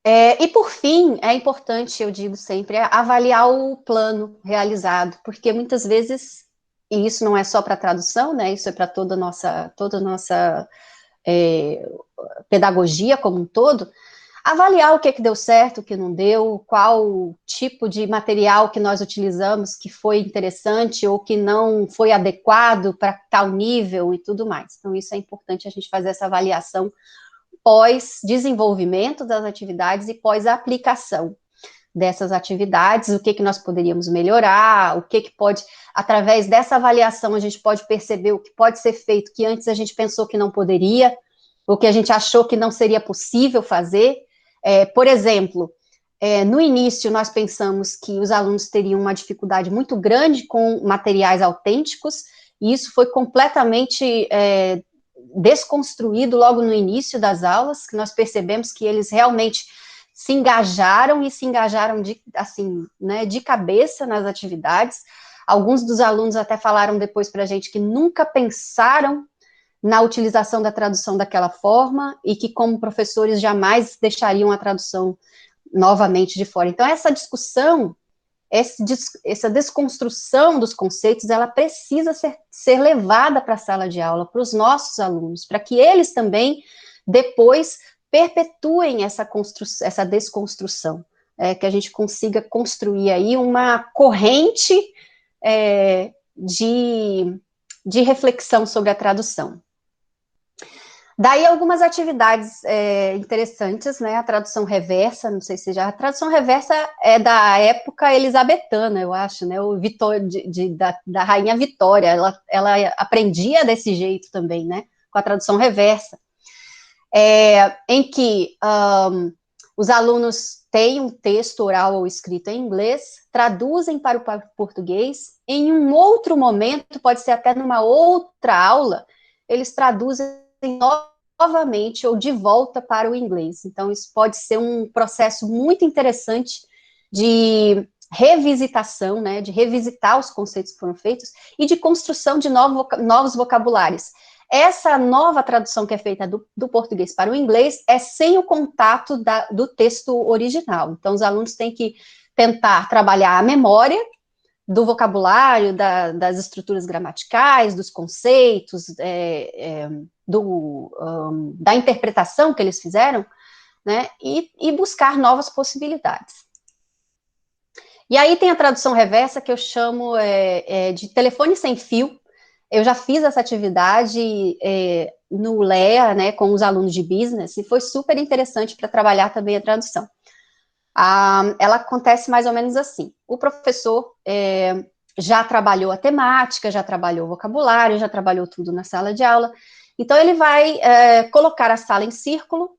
E por fim, é importante, eu digo sempre, avaliar o plano realizado, porque muitas vezes, e isso não é só para tradução, né, isso é para toda a nossa pedagogia como um todo, avaliar o que deu certo, o que não deu, qual tipo de material que nós utilizamos que foi interessante ou que não foi adequado para tal nível e tudo mais. Então, isso é importante a gente fazer essa avaliação pós-desenvolvimento das atividades e pós-aplicação dessas atividades, o que nós poderíamos melhorar, o que pode, através dessa avaliação, a gente pode perceber o que pode ser feito que antes a gente pensou que não poderia, o que a gente achou que não seria possível fazer. Por exemplo, no início nós pensamos que os alunos teriam uma dificuldade muito grande com materiais autênticos, e isso foi completamente desconstruído logo no início das aulas, que nós percebemos que eles realmente se engajaram de cabeça nas atividades. Alguns dos alunos até falaram depois para a gente que nunca pensaram na utilização da tradução daquela forma e que, como professores, jamais deixariam a tradução novamente de fora. Então, essa discussão, essa desconstrução dos conceitos, ela precisa ser levada para a sala de aula, para os nossos alunos, para que eles também, depois, perpetuem essa desconstrução, que a gente consiga construir aí uma corrente de reflexão sobre a tradução. Daí algumas atividades interessantes, né, a tradução reversa, não sei se já, a tradução reversa é da época elisabetana, eu acho, né, da Rainha Vitória, ela aprendia desse jeito também, né, com a tradução reversa, em que os alunos têm um texto oral ou escrito em inglês, traduzem para o português, em um outro momento, pode ser até numa outra aula, eles traduzem novamente ou de volta para o inglês. Então, isso pode ser um processo muito interessante de revisitação, né, de revisitar os conceitos que foram feitos e de construção de novos vocabulários. essa nova tradução que é feita do português para o inglês é sem o contato do texto original. Então, os alunos têm que tentar trabalhar a memória do vocabulário, das estruturas gramaticais, dos conceitos, da interpretação que eles fizeram, né, e buscar novas possibilidades. E aí tem a tradução reversa, que eu chamo de telefone sem fio. Eu já fiz essa atividade no LEA, né, com os alunos de business, e foi super interessante para trabalhar também a tradução. Ela acontece mais ou menos assim. O professor já trabalhou a temática, já trabalhou o vocabulário, já trabalhou tudo na sala de aula. Então, ele vai colocar a sala em círculo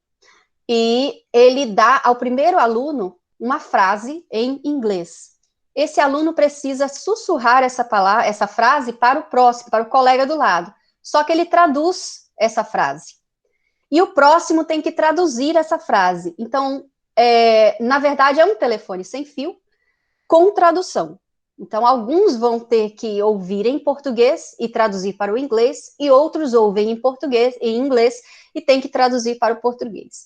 e ele dá ao primeiro aluno uma frase em inglês. Esse aluno precisa sussurrar essa frase para o próximo, para o colega do lado. Só que ele traduz essa frase. E o próximo tem que traduzir essa frase. Então, na verdade, é um telefone sem fio com tradução. Então, alguns vão ter que ouvir em português e traduzir para o inglês, e outros ouvem em inglês e tem que traduzir para o português.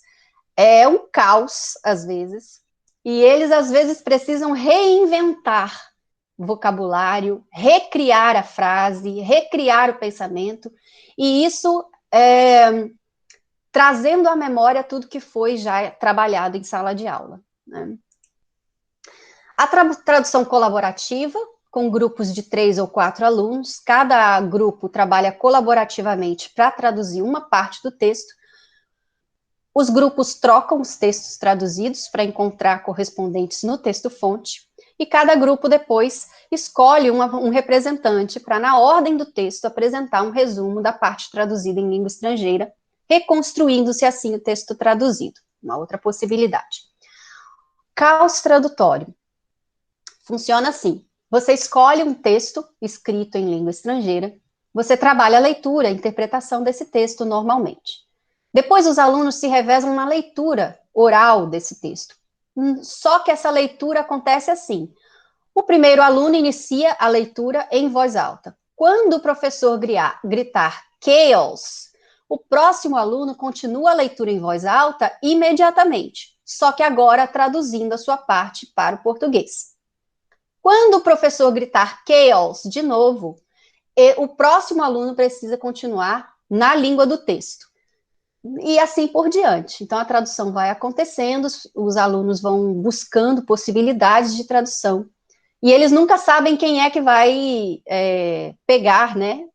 É um caos, às vezes, e eles, às vezes, precisam reinventar vocabulário, recriar a frase, recriar o pensamento, e isso trazendo à memória tudo que foi já trabalhado em sala de aula, né? A tradução colaborativa, com grupos de 3 ou 4 alunos, cada grupo trabalha colaborativamente para traduzir uma parte do texto. Os grupos trocam os textos traduzidos para encontrar correspondentes no texto-fonte, e cada grupo depois escolhe um representante para, na ordem do texto, apresentar um resumo da parte traduzida em língua estrangeira, reconstruindo-se assim o texto traduzido. Uma outra possibilidade. Caos tradutório. Funciona assim. Você escolhe um texto escrito em língua estrangeira, você trabalha a leitura, a interpretação desse texto normalmente. Depois os alunos se revezam na leitura oral desse texto. Só que essa leitura acontece assim. O primeiro aluno inicia a leitura em voz alta. Quando o professor gritar chaos, o próximo aluno continua a leitura em voz alta imediatamente, só que agora traduzindo a sua parte para o português. Quando o professor gritar chaos de novo, o próximo aluno precisa continuar na língua do texto. E assim por diante. Então, a tradução vai acontecendo, os alunos vão buscando possibilidades de tradução, e eles nunca sabem quem é que vai pegar, né?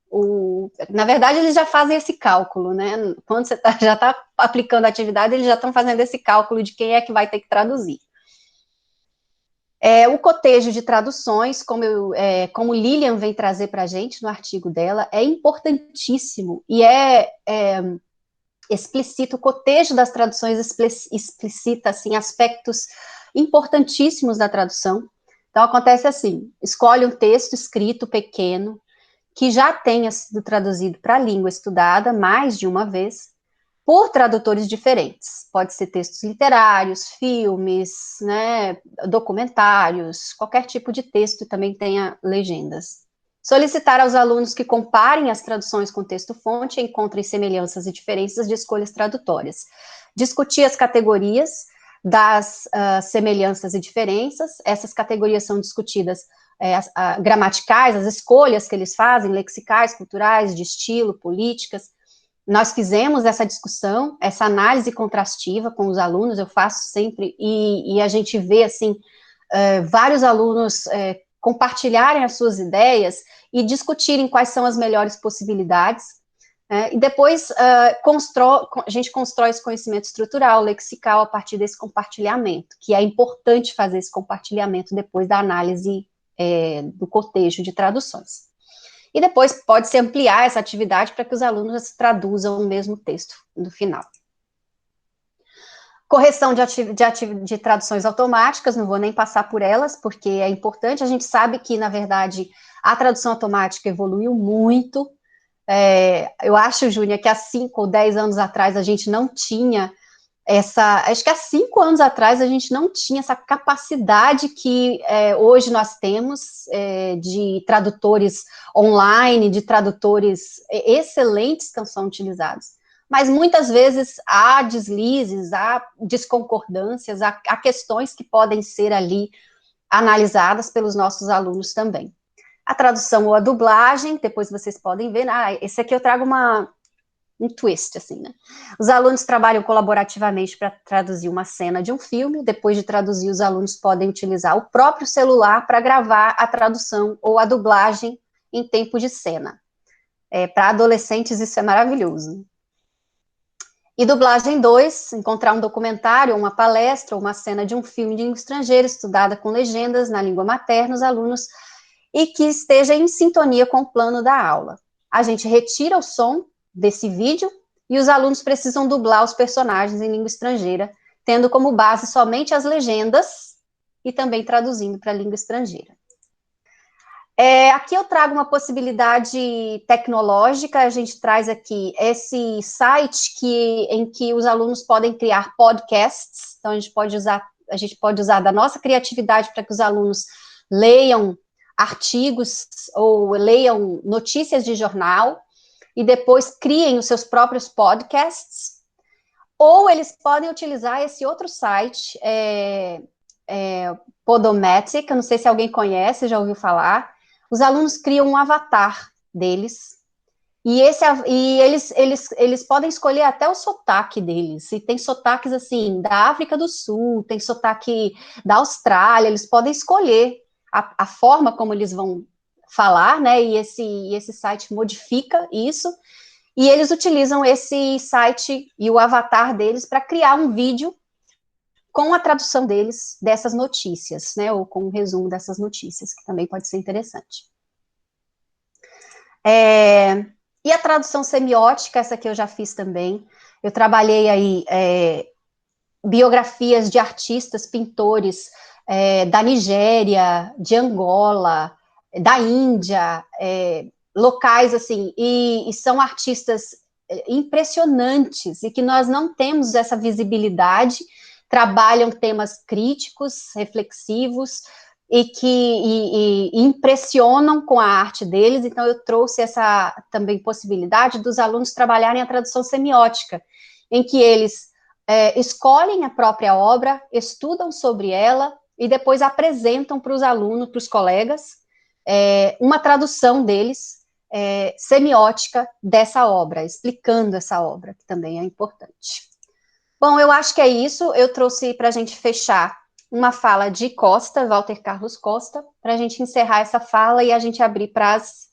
Na verdade, eles já fazem esse cálculo, né? Quando você já está aplicando a atividade, eles já estão fazendo esse cálculo de quem é que vai ter que traduzir. O cotejo de traduções, como Lilian vem trazer para a gente no artigo dela, é importantíssimo e explicita, o cotejo das traduções explicita assim, aspectos importantíssimos da tradução. Então, acontece assim, escolhe um texto escrito pequeno, que já tenha sido traduzido para a língua estudada mais de uma vez, por tradutores diferentes. Pode ser textos literários, filmes, né, documentários, qualquer tipo de texto também tenha legendas. Solicitar aos alunos que comparem as traduções com texto-fonte e encontrem semelhanças e diferenças de escolhas tradutórias. Discutir as categorias das semelhanças e diferenças. Essas categorias são discutidas gramaticais, as escolhas que eles fazem, lexicais, culturais, de estilo, políticas. Nós fizemos essa discussão, essa análise contrastiva com os alunos, eu faço sempre, e a gente vê, assim, vários alunos compartilharem as suas ideias e discutirem quais são as melhores possibilidades, e depois a gente constrói esse conhecimento estrutural, lexical, a partir desse compartilhamento, que é importante fazer esse compartilhamento depois da análise do cotejo de traduções. E depois pode-se ampliar essa atividade para que os alunos traduzam o mesmo texto no final. Correção de traduções automáticas, não vou nem passar por elas, porque é importante. A gente sabe que, na verdade, a tradução automática evoluiu muito. Eu acho, Júnia, que há 5 ou 10 anos atrás a gente não tinha acho que há 5 anos atrás a gente não tinha essa capacidade que hoje nós temos de tradutores online, de tradutores excelentes que são utilizados. Mas muitas vezes há deslizes, há desconcordâncias, há questões que podem ser ali analisadas pelos nossos alunos também. A tradução ou a dublagem, depois vocês podem ver, esse aqui eu trago um twist, assim, né? Os alunos trabalham colaborativamente para traduzir uma cena de um filme. Depois de traduzir, os alunos podem utilizar o próprio celular para gravar a tradução ou a dublagem em tempo de cena. Para adolescentes, isso é maravilhoso. E dublagem 2, encontrar um documentário, uma palestra, ou uma cena de um filme de língua estrangeira, estudada com legendas na língua materna, os alunos, e que esteja em sintonia com o plano da aula. A gente retira o som desse vídeo, e os alunos precisam dublar os personagens em língua estrangeira, tendo como base somente as legendas, e também traduzindo para a língua estrangeira. Aqui eu trago uma possibilidade tecnológica, a gente traz aqui esse site em que os alunos podem criar podcasts, então a gente pode usar da nossa criatividade para que os alunos leiam artigos ou leiam notícias de jornal, e depois criem os seus próprios podcasts, ou eles podem utilizar esse outro site, Podomatic, eu não sei se alguém conhece, já ouviu falar. Os alunos criam um avatar deles, e eles podem escolher até o sotaque deles, e tem sotaques, assim, da África do Sul, tem sotaque da Austrália, eles podem escolher a forma como eles vão falar, né, e esse site modifica isso, e eles utilizam esse site e o avatar deles para criar um vídeo com a tradução deles dessas notícias, né, ou com um resumo dessas notícias, que também pode ser interessante. E a tradução semiótica, essa aqui eu já fiz também, eu trabalhei aí biografias de artistas, pintores da Nigéria, de Angola, da Índia, locais, assim, e são artistas impressionantes, e que nós não temos essa visibilidade, trabalham temas críticos, reflexivos, e que impressionam com a arte deles. Então eu trouxe essa também possibilidade dos alunos trabalharem a tradução semiótica, em que eles escolhem a própria obra, estudam sobre ela, e depois apresentam para os alunos, para os colegas, uma tradução deles, semiótica dessa obra, explicando essa obra, que também é importante. Bom, eu acho que é isso. Eu trouxe para a gente fechar uma fala de Costa, Walter Carlos Costa, para a gente encerrar essa fala e a gente abrir para as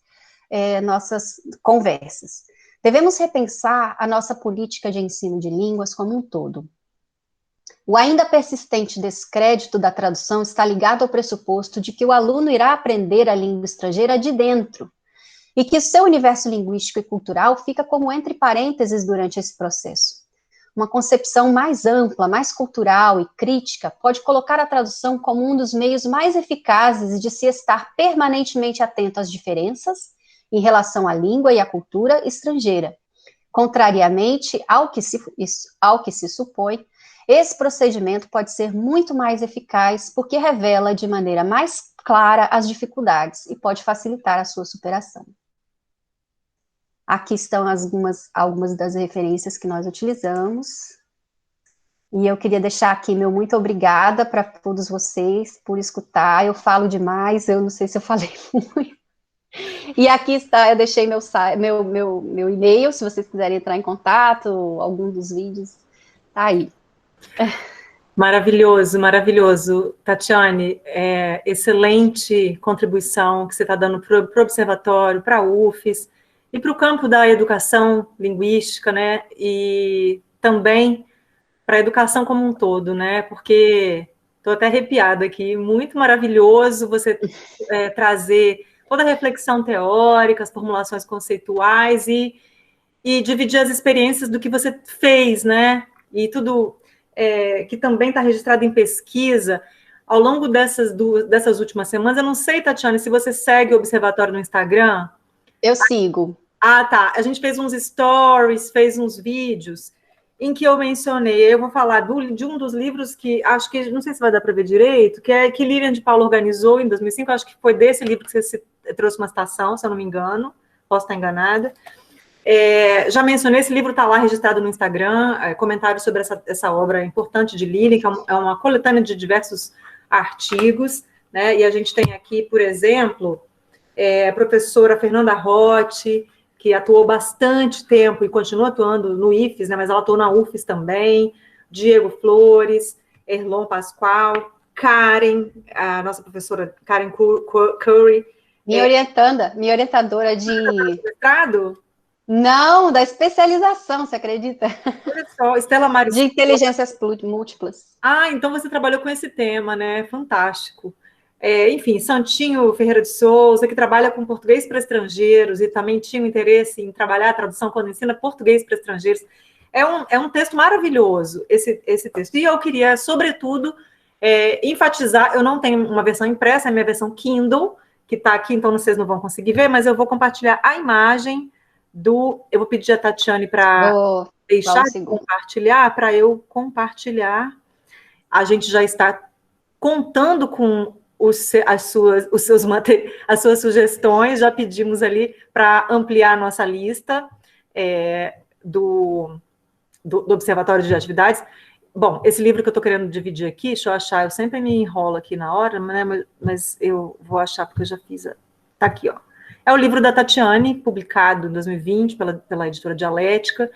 nossas conversas. Devemos repensar a nossa política de ensino de línguas como um todo. O ainda persistente descrédito da tradução está ligado ao pressuposto de que o aluno irá aprender a língua estrangeira de dentro, e que o seu universo linguístico e cultural fica como entre parênteses durante esse processo. Uma concepção mais ampla, mais cultural e crítica pode colocar a tradução como um dos meios mais eficazes de se estar permanentemente atento às diferenças em relação à língua e à cultura estrangeira. Contrariamente ao que se supõe, esse procedimento pode ser muito mais eficaz porque revela de maneira mais clara as dificuldades e pode facilitar a sua superação. Aqui estão algumas das referências que nós utilizamos. E eu queria deixar aqui meu muito obrigada para todos vocês por escutar. Eu falo demais, eu não sei se eu falei muito. E aqui está, eu deixei meu e-mail, se vocês quiserem entrar em contato, algum dos vídeos, tá aí. Maravilhoso, maravilhoso. Tatiane, excelente contribuição que você está dando para o Observatório, para a UFES, e para o campo da educação linguística, né, e também para a educação como um todo, né, porque estou até arrepiada aqui, muito maravilhoso você trazer toda a reflexão teórica, as formulações conceituais e dividir as experiências do que você fez, né, e tudo que também está registrado em pesquisa ao longo dessas últimas semanas. Eu não sei, Tatiane, se você segue o Observatório no Instagram. Eu sigo. Ah, tá. A gente fez uns stories, fez uns vídeos, em que eu mencionei, eu vou falar de um dos livros que, acho que, não sei se vai dar para ver direito, que Lilian de Paulo organizou em 2005, acho que foi desse livro que você trouxe uma citação, se eu não me engano, posso estar enganada. Já mencionei, esse livro está lá registrado no Instagram, comentários sobre essa obra importante de Lilian, que é uma coletânea de diversos artigos, né? E a gente tem aqui, por exemplo, a professora Fernanda Rotti, que atuou bastante tempo e continua atuando no IFES, né, mas ela atuou na UFES também, Diego Flores, Erlon Pascoal, Karen, a nossa professora Karen Curry. Minha orientadora de... mestrado? Não, da especialização, você acredita? Olha só, Estela Maris. De inteligências múltiplas. Ah, então você trabalhou com esse tema, né? Fantástico. Enfim, Santinho Ferreira de Souza, que trabalha com português para estrangeiros e também tinha um interesse em trabalhar a tradução quando ensina português para estrangeiros. É um texto maravilhoso, esse texto. E eu queria, sobretudo, enfatizar, eu não tenho uma versão impressa, é a minha versão Kindle, que está aqui, então vocês não vão conseguir ver, mas eu vou compartilhar a imagem eu vou pedir a Tatiane para deixar de compartilhar, para eu compartilhar. A gente já está contando com as suas sugestões, já pedimos ali para ampliar a nossa lista do Observatório de Atividades. Bom, esse livro que eu estou querendo dividir aqui, deixa eu achar, eu sempre me enrolo aqui na hora, né, mas eu vou achar porque eu já fiz. Está aqui, ó. É o livro da Tatiane, publicado em 2020 pela editora Dialética,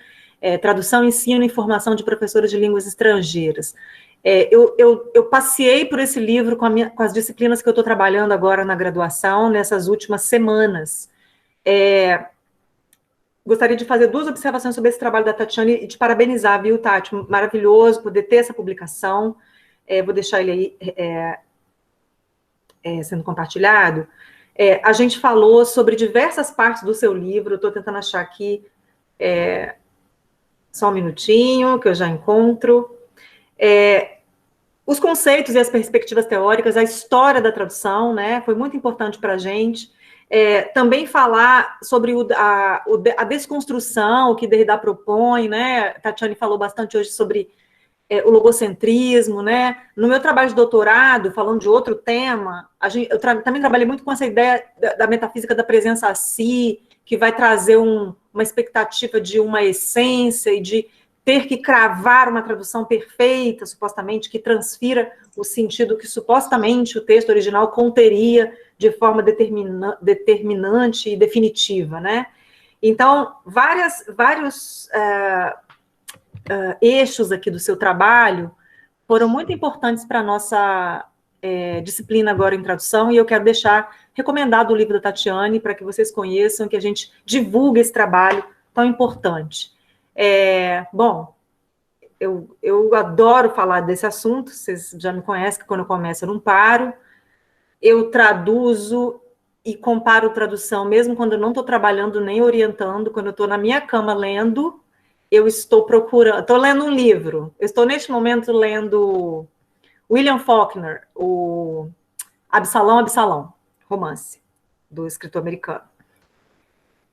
Tradução, Ensino e Formação de Professores de Línguas Estrangeiras. Eu passei por esse livro com as disciplinas que eu estou trabalhando agora na graduação, nessas últimas semanas. Gostaria de fazer 2 observações sobre esse trabalho da Tatiane e te parabenizar, viu, Tati? Maravilhoso poder ter essa publicação. Vou deixar ele aí sendo compartilhado. A gente falou sobre diversas partes do seu livro, estou tentando achar aqui, só um minutinho, que eu já encontro. Os conceitos e as perspectivas teóricas, a história da tradução, né, foi muito importante para a gente. Também falar sobre a desconstrução, o que Derrida propõe, né, Tatiane falou bastante hoje sobre o logocentrismo, né? No meu trabalho de doutorado, falando de outro tema, eu também trabalhei muito com essa ideia da metafísica da presença a si, que vai trazer uma expectativa de uma essência e de ter que cravar uma tradução perfeita, supostamente, que transfira o sentido que supostamente o texto original conteria de forma determinante e definitiva, né? Então, vários eixos aqui do seu trabalho foram muito importantes para a nossa disciplina agora em tradução, e eu quero deixar recomendado o livro da Tatiane para que vocês conheçam, que a gente divulgue esse trabalho tão importante. Bom, eu adoro falar desse assunto, vocês já me conhecem, que quando eu começo eu não paro. Eu traduzo e comparo tradução, mesmo quando eu não estou trabalhando nem orientando, quando eu estou na minha cama lendo, eu estou lendo um livro. Eu estou, neste momento, lendo William Faulkner, o Absalão, romance, do escritor americano.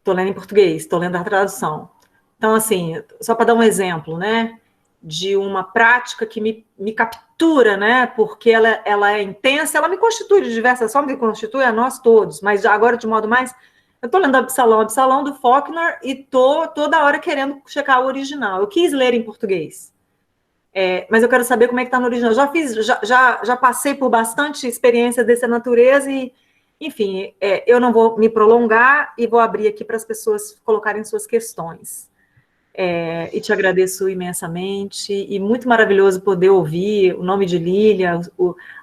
Estou lendo em português, estou lendo a tradução. Então, assim, só para dar um exemplo, né, de uma prática que me captura, né, porque ela é intensa, ela me constitui de diversas formas, me constitui a nós todos, mas agora, de modo mais... Eu estou lendo Absalão do Faulkner e estou toda hora querendo checar o original. Eu quis ler em português, mas eu quero saber como é que está no original. Já passei por bastante experiência dessa natureza e, enfim, eu não vou me prolongar e vou abrir aqui para as pessoas colocarem suas questões. E te agradeço imensamente, e muito maravilhoso poder ouvir o nome de Lilian,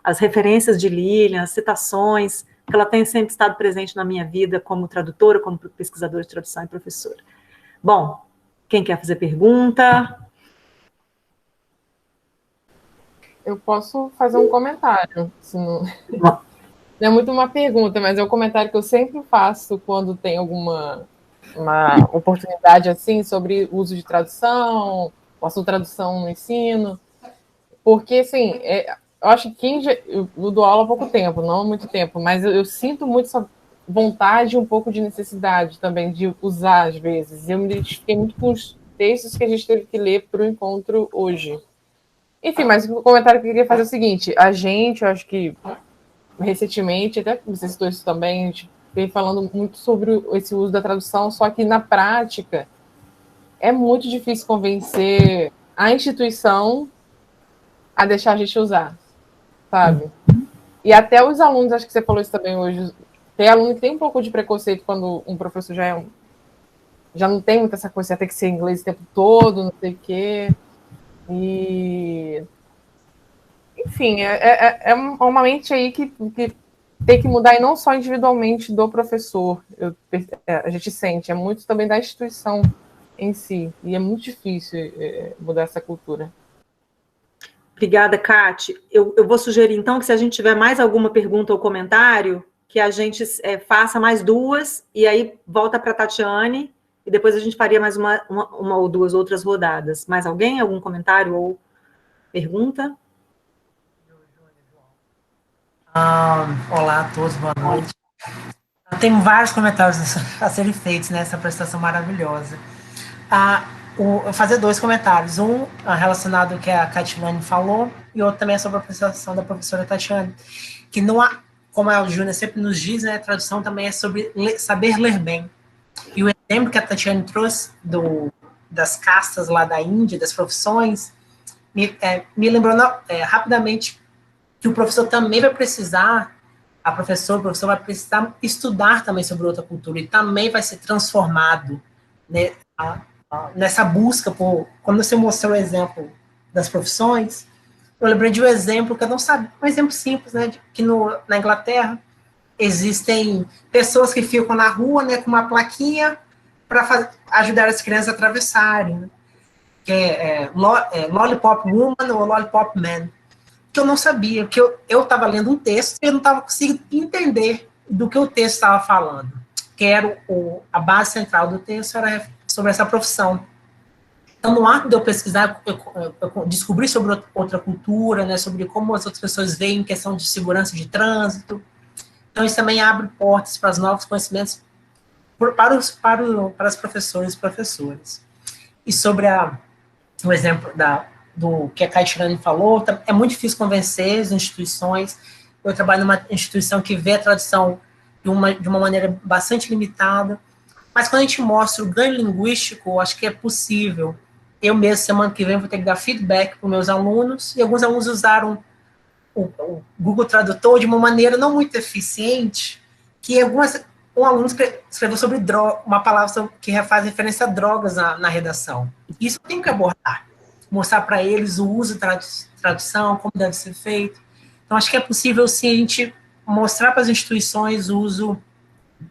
as referências de Lilian, as citações, que ela tem sempre estado presente na minha vida como tradutora, como pesquisadora de tradução e professora. Bom, quem quer fazer pergunta? Eu posso fazer um comentário. Não é muito uma pergunta, mas é um comentário que eu sempre faço quando tem uma oportunidade assim sobre o uso de tradução, a sua tradução no ensino, porque assim, eu acho que eu dou aula há pouco tempo, não há muito tempo, mas eu sinto muito essa vontade e um pouco de necessidade também de usar às vezes. Eu me identifiquei muito com textos que a gente teve que ler para o encontro hoje. Enfim, mas o comentário que eu queria fazer é o seguinte, eu acho que recentemente, até você citou isso também, a gente vem falando muito sobre esse uso da tradução, só que na prática é muito difícil convencer a instituição a deixar a gente usar, sabe? E até os alunos, acho que você falou isso também hoje, tem aluno que tem um pouco de preconceito quando um professor já não tem muita essa coisa, já tem que ser inglês o tempo todo, não sei o quê. E... Enfim, é uma mente aí que tem que mudar, e não só individualmente do professor, a gente sente, é muito também da instituição em si, e é muito difícil mudar essa cultura. Obrigada, Kati. Eu vou sugerir, então, que se a gente tiver mais alguma pergunta ou comentário, que a gente faça mais duas, e aí volta para a Tatiane, e depois a gente faria mais uma ou duas outras rodadas. Mais alguém? Algum comentário ou pergunta? Olá a todos, boa noite. Tem vários comentários a serem feitos nessa apresentação maravilhosa. Eu vou fazer dois comentários. Um relacionado ao que a Catilane falou, e outro também sobre a apresentação da professora Tatiane. Que não há, como a Júnia sempre nos diz, né, a tradução também é sobre saber ler bem. E o exemplo que a Tatiane trouxe das castas lá da Índia, das profissões, me lembrou rapidamente que o professor também vai precisar, o professor vai precisar estudar também sobre outra cultura e também vai ser transformado, né, nessa busca por... Quando você mostrou o exemplo das profissões, eu lembrei de um exemplo que eu não sabia, um exemplo simples, né, que na Inglaterra existem pessoas que ficam na rua, né, com uma plaquinha para ajudar as crianças a atravessarem, né, que é Lollipop Woman ou Lollipop Man, que eu não sabia, que eu estava lendo um texto e eu não estava conseguindo entender do que o texto estava falando, que era a base central do texto era sobre essa profissão. Então, no ato de eu pesquisar, eu descobri sobre outra cultura, né, sobre como as outras pessoas veem questão de segurança de trânsito. Então, isso também abre portas para os novos conhecimentos para as professoras e professores. E sobre o exemplo do que a Catilane falou, é muito difícil convencer as instituições. Eu trabalho numa instituição que vê a tradução de uma maneira bastante limitada, mas quando a gente mostra o ganho linguístico, acho que é possível. Eu mesmo, semana que vem, vou ter que dar feedback para os meus alunos, e alguns alunos usaram o Google Tradutor de uma maneira não muito eficiente, que um aluno escreveu sobre uma palavra que faz referência a drogas na redação. Isso eu tenho que abordar, mostrar para eles o uso da tradução, como deve ser feito. Então, acho que é possível, sim, a gente mostrar para as instituições o uso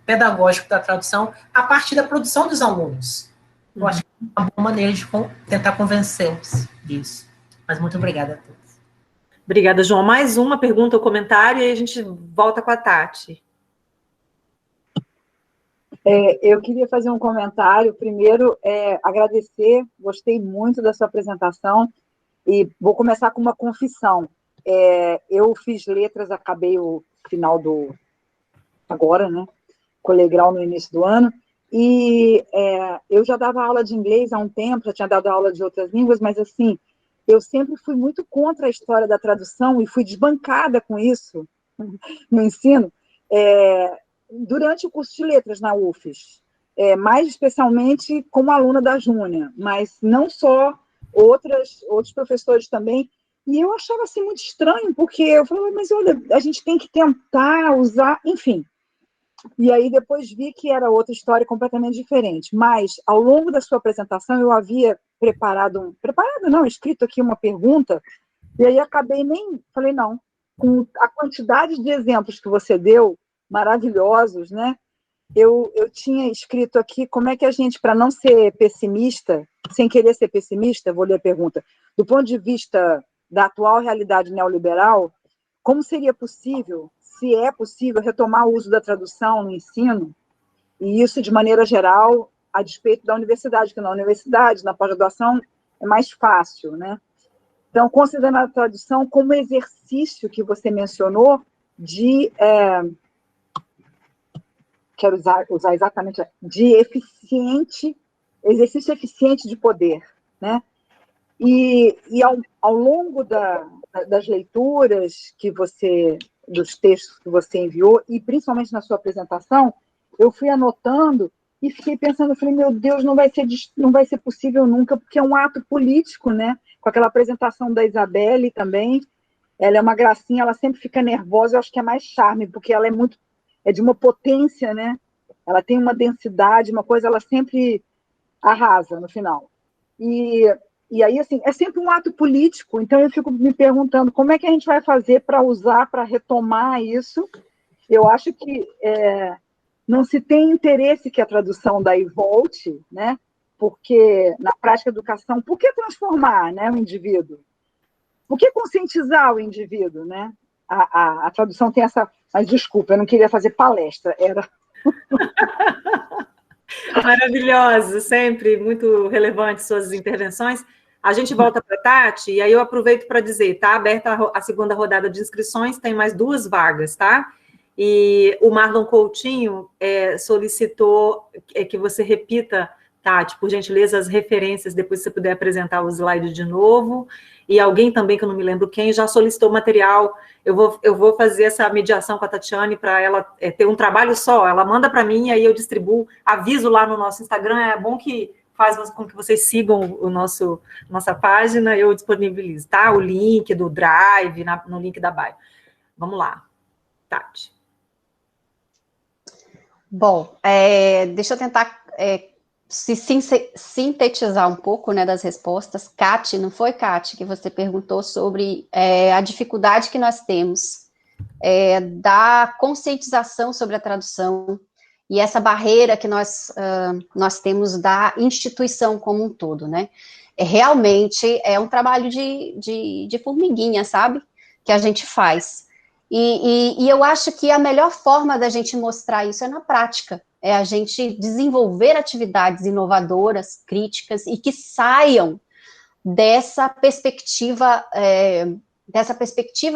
pedagógico da tradução a partir da produção dos alunos. Eu acho que é uma boa maneira de tentar convencê-los disso. Mas muito obrigada a todos. Obrigada, João. Mais uma pergunta ou comentário, e aí a gente volta com a Tati. Eu queria fazer um comentário. Primeiro, agradecer, gostei muito da sua apresentação, e vou começar com uma confissão. Eu fiz letras, acabei o final agora, né? Colegial no início do ano, e eu já dava aula de inglês há um tempo, já tinha dado aula de outras línguas, mas assim, eu sempre fui muito contra a história da tradução e fui desbancada com isso no ensino, durante o curso de letras na UFES, mais especialmente como aluna da Júnia, mas não só, outros professores também, e eu achava assim muito estranho, porque eu falava, mas olha, a gente tem que tentar usar, enfim. E aí depois vi que era outra história completamente diferente. Mas, ao longo da sua apresentação, eu havia escrito aqui uma pergunta, e aí falei, não, com a quantidade de exemplos que você deu, maravilhosos, né? Eu tinha escrito aqui como é que a gente, para não ser pessimista, sem querer ser pessimista, vou ler a pergunta, do ponto de vista da atual realidade neoliberal, como seria possível, se é possível, retomar o uso da tradução no ensino, e isso de maneira geral, a despeito da universidade, que na universidade, na pós-graduação, é mais fácil, né? Então, considerando a tradução como exercício que você mencionou de... quero usar exatamente, de eficiente exercício eficiente de poder, né? E ao longo das leituras dos textos que você enviou, e principalmente na sua apresentação, eu fui anotando e fiquei pensando, falei, meu Deus, não vai ser possível nunca, porque é um ato político, né? Com aquela apresentação da Isabelle também, ela é uma gracinha, ela sempre fica nervosa, eu acho que é mais charme, porque ela é de uma potência, né? Ela tem uma densidade, uma coisa, ela sempre arrasa no final. E aí, assim, é sempre um ato político, então eu fico me perguntando como é que a gente vai fazer para usar, para retomar isso. Eu acho que não se tem interesse que a tradução daí volte, né? Porque na prática da educação, por que transformar, né, o indivíduo? Por que conscientizar o indivíduo, né? A tradução tem essa... Mas, desculpa, eu não queria fazer palestra, era... Maravilhoso, sempre muito relevante suas intervenções. A gente volta para a Tati, e aí eu aproveito para dizer, tá aberta a segunda rodada de inscrições, tem mais 2 vagas, tá? E o Marlon Coutinho solicitou que você repita, Tati, por gentileza, as referências, depois se você puder apresentar o slide de novo. E alguém também, que eu não me lembro quem, já solicitou material. Eu vou fazer essa mediação com a Tatiane para ela ter um trabalho só. Ela manda para mim, aí eu distribuo, aviso lá no nosso Instagram. É bom que faz com que vocês sigam nossa página, eu disponibilizo, tá? O link do Drive, no link da bio. Vamos lá, Tati. Bom, deixa eu tentar sintetizar um pouco, né, das respostas. Kate, não foi, Kate, que você perguntou sobre a dificuldade que nós temos da conscientização sobre a tradução e essa barreira que nós temos da instituição como um todo, né? Realmente é um trabalho de formiguinha, sabe? Que a gente faz. E eu acho que a melhor forma da gente mostrar isso é na prática, é a gente desenvolver atividades inovadoras, críticas, e que saiam dessa perspectiva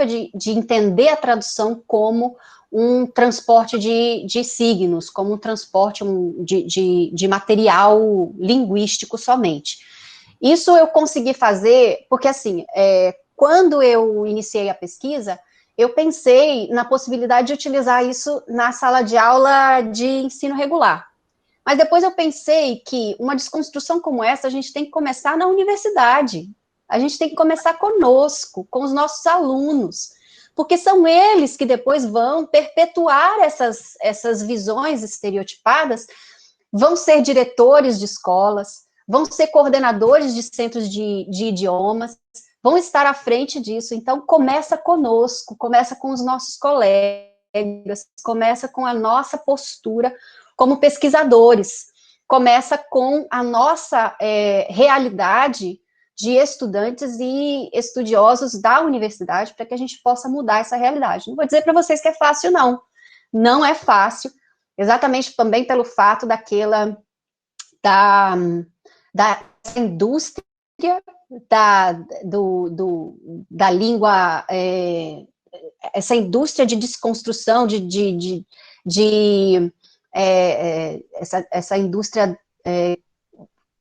de entender a tradução como um transporte de signos, como um transporte de material linguístico somente. Isso eu consegui fazer porque, assim, quando eu iniciei a pesquisa, eu pensei na possibilidade de utilizar isso na sala de aula de ensino regular. Mas depois eu pensei que uma desconstrução como essa, a gente tem que começar na universidade. A gente tem que começar conosco, com os nossos alunos, porque são eles que depois vão perpetuar essas visões estereotipadas, vão ser diretores de escolas, vão ser coordenadores de centros de idiomas, vão estar à frente disso. Então, começa conosco, começa com os nossos colegas, começa com a nossa postura como pesquisadores, começa com a nossa realidade de estudantes e estudiosos da universidade, para que a gente possa mudar essa realidade. Não vou dizer para vocês que é fácil, não. Não é fácil, exatamente também pelo fato da indústria da língua, essa indústria de desconstrução, essa indústria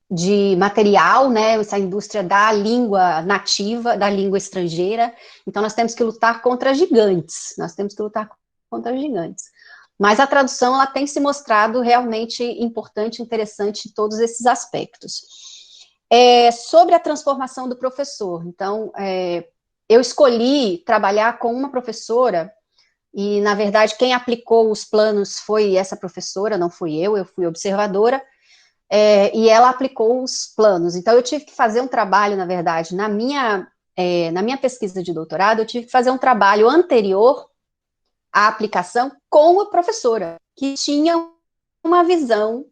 de material, né, essa indústria da língua nativa, da língua estrangeira. Então, nós temos que lutar contra gigantes, Mas a tradução, ela tem se mostrado realmente importante, interessante em todos esses aspectos. Sobre a transformação do professor, então, eu escolhi trabalhar com uma professora, e, na verdade, quem aplicou os planos foi essa professora, não fui eu fui observadora, e ela aplicou os planos. Então, eu tive que fazer um trabalho, na verdade, na minha pesquisa de doutorado, eu tive que fazer um trabalho anterior à aplicação com a professora, que tinha uma visão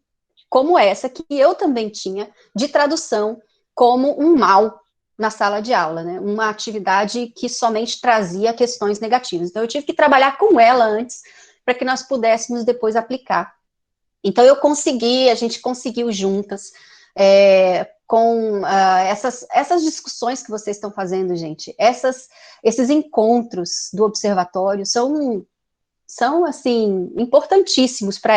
como essa, que eu também tinha, de tradução como um mal na sala de aula, né? Uma atividade que somente trazia questões negativas. Então, eu tive que trabalhar com ela antes, para que nós pudéssemos depois aplicar. Então, a gente conseguiu juntas, com essas discussões que vocês estão fazendo, gente, esses encontros do observatório são são, assim, importantíssimos para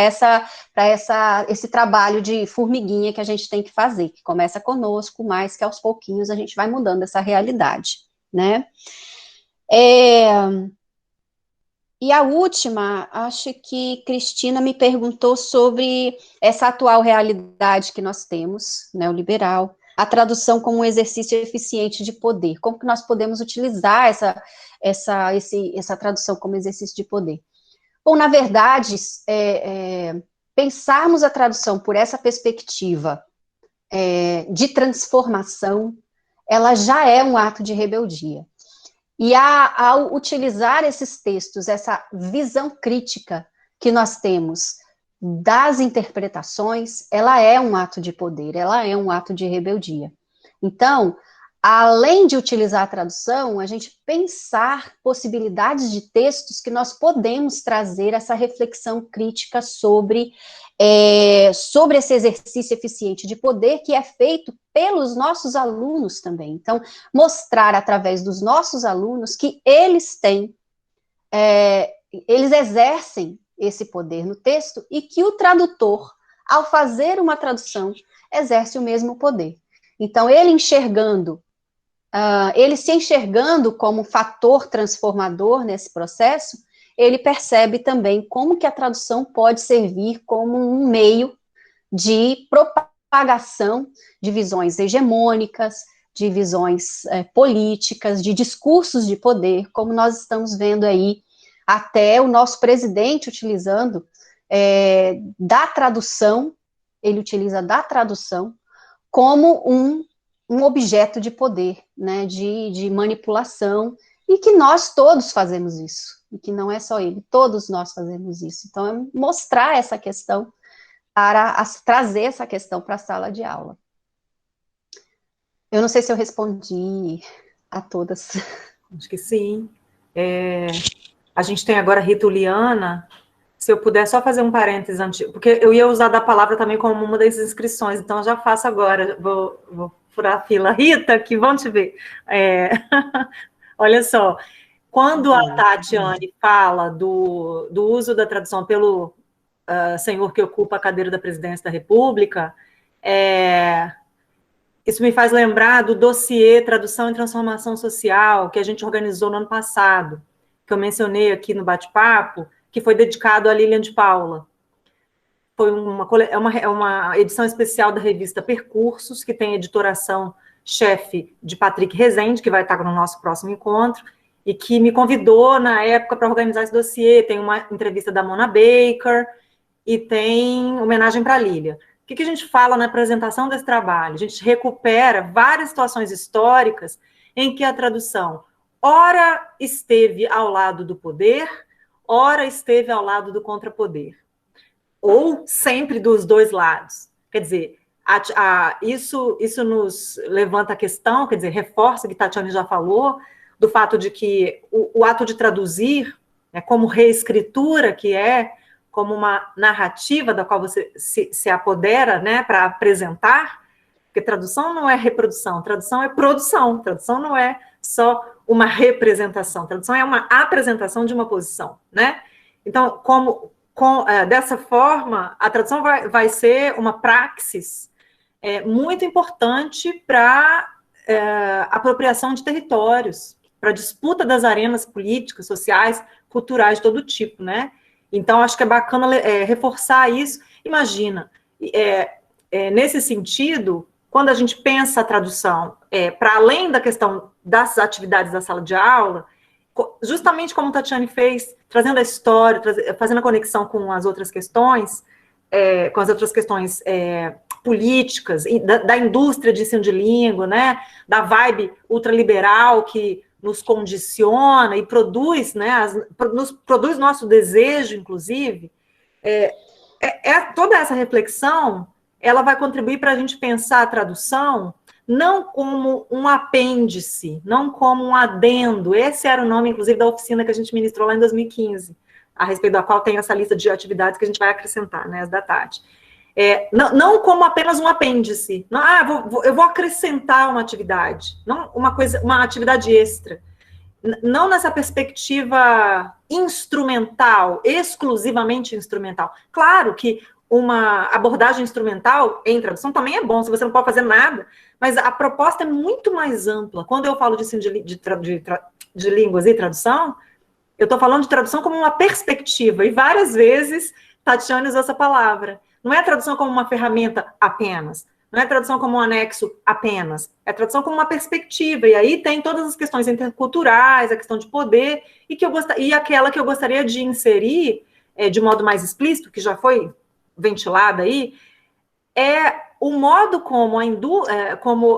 esse trabalho de formiguinha que a gente tem que fazer, que começa conosco, mas que aos pouquinhos a gente vai mudando essa realidade, né? E a última, acho que Cristina me perguntou sobre essa atual realidade que nós temos, neoliberal, a tradução como um exercício eficiente de poder. Como que nós podemos utilizar essa tradução como exercício de poder? Bom, na verdade, pensarmos a tradução por essa perspectiva de transformação, ela já é um ato de rebeldia. E ao utilizar esses textos, essa visão crítica que nós temos das interpretações, ela é um ato de poder, ela é um ato de rebeldia. Então, além de utilizar a tradução, a gente pensar possibilidades de textos que nós podemos trazer essa reflexão crítica sobre esse exercício eficiente de poder que é feito pelos nossos alunos também. Então, mostrar através dos nossos alunos que eles exercem esse poder no texto e que o tradutor, ao fazer uma tradução, exerce o mesmo poder. Então, ele se enxergando como fator transformador nesse processo, ele percebe também como que a tradução pode servir como um meio de propagação de visões hegemônicas, de visões políticas, de discursos de poder, como nós estamos vendo aí, até o nosso presidente utilizando da tradução, ele utiliza da tradução como um objeto de poder, né, de manipulação, e que nós todos fazemos isso, e que não é só ele, todos nós fazemos isso. Então, é mostrar essa questão, trazer essa questão para a sala de aula. Eu não sei se eu respondi a todas. Acho que sim. A gente tem agora a Rita Uliana. Se eu puder só fazer um parênteses antes, porque eu ia usar da palavra também como uma das inscrições, então eu já faço agora, vou furar a fila. Rita, que vão te ver. Olha só, quando a Tatiane fala do uso da tradução pelo senhor que ocupa a cadeira da presidência da República, isso me faz lembrar do dossiê Tradução e Transformação Social, que a gente organizou no ano passado, que eu mencionei aqui no bate-papo, que foi dedicado a Lilian de Paula. Foi uma edição especial da revista Percursos, que tem editoração-chefe de Patrick Rezende, que vai estar no nosso próximo encontro, e que me convidou, na época, para organizar esse dossiê. Tem uma entrevista da Mona Baker, e tem homenagem para a Lília. O que a gente fala na apresentação desse trabalho? A gente recupera várias situações históricas em que a tradução, ora esteve ao lado do poder, ora esteve ao lado do contrapoder, ou sempre dos dois lados. Quer dizer, isso nos levanta a questão, quer dizer, reforça o que Tatiane já falou, do fato de que o ato de traduzir, como reescritura, que como uma narrativa da qual você se apodera, né, para apresentar, porque tradução não é reprodução, tradução é produção, tradução não é só uma representação, tradução é uma apresentação de uma posição, né? Então, dessa forma, a tradução vai ser uma praxis muito importante para apropriação de territórios, para disputa das arenas políticas, sociais, culturais de todo tipo, né? Então, acho que é bacana reforçar isso. Imagina, nesse sentido, quando a gente pensa a tradução para além da questão das atividades da sala de aula, justamente como Tatiane fez, trazendo a história, fazendo a conexão com as outras questões, políticas, da indústria de ensino de língua, né, da vibe ultraliberal que nos condiciona e produz, né, produz nosso desejo, inclusive, toda essa reflexão, ela vai contribuir para a gente pensar a tradução não como um apêndice, não como um adendo. Esse era o nome, inclusive, da oficina que a gente ministrou lá em 2015, a respeito da qual tem essa lista de atividades que a gente vai acrescentar, né, as da Tati. Não como apenas um apêndice. Não, eu vou acrescentar uma atividade, não uma atividade extra. não nessa perspectiva instrumental, exclusivamente instrumental. Claro que uma abordagem instrumental em tradução também é bom, se você não pode fazer nada, mas a proposta é muito mais ampla. Quando eu falo de línguas e tradução, eu estou falando de tradução como uma perspectiva, e várias vezes Tatiane usou essa palavra. Não é a tradução como uma ferramenta apenas, não é a tradução como um anexo apenas, é a tradução como uma perspectiva, e aí tem todas as questões interculturais, a questão de poder, e aquela que eu gostaria de inserir, de modo mais explícito, que já foi ventilada aí, é o modo como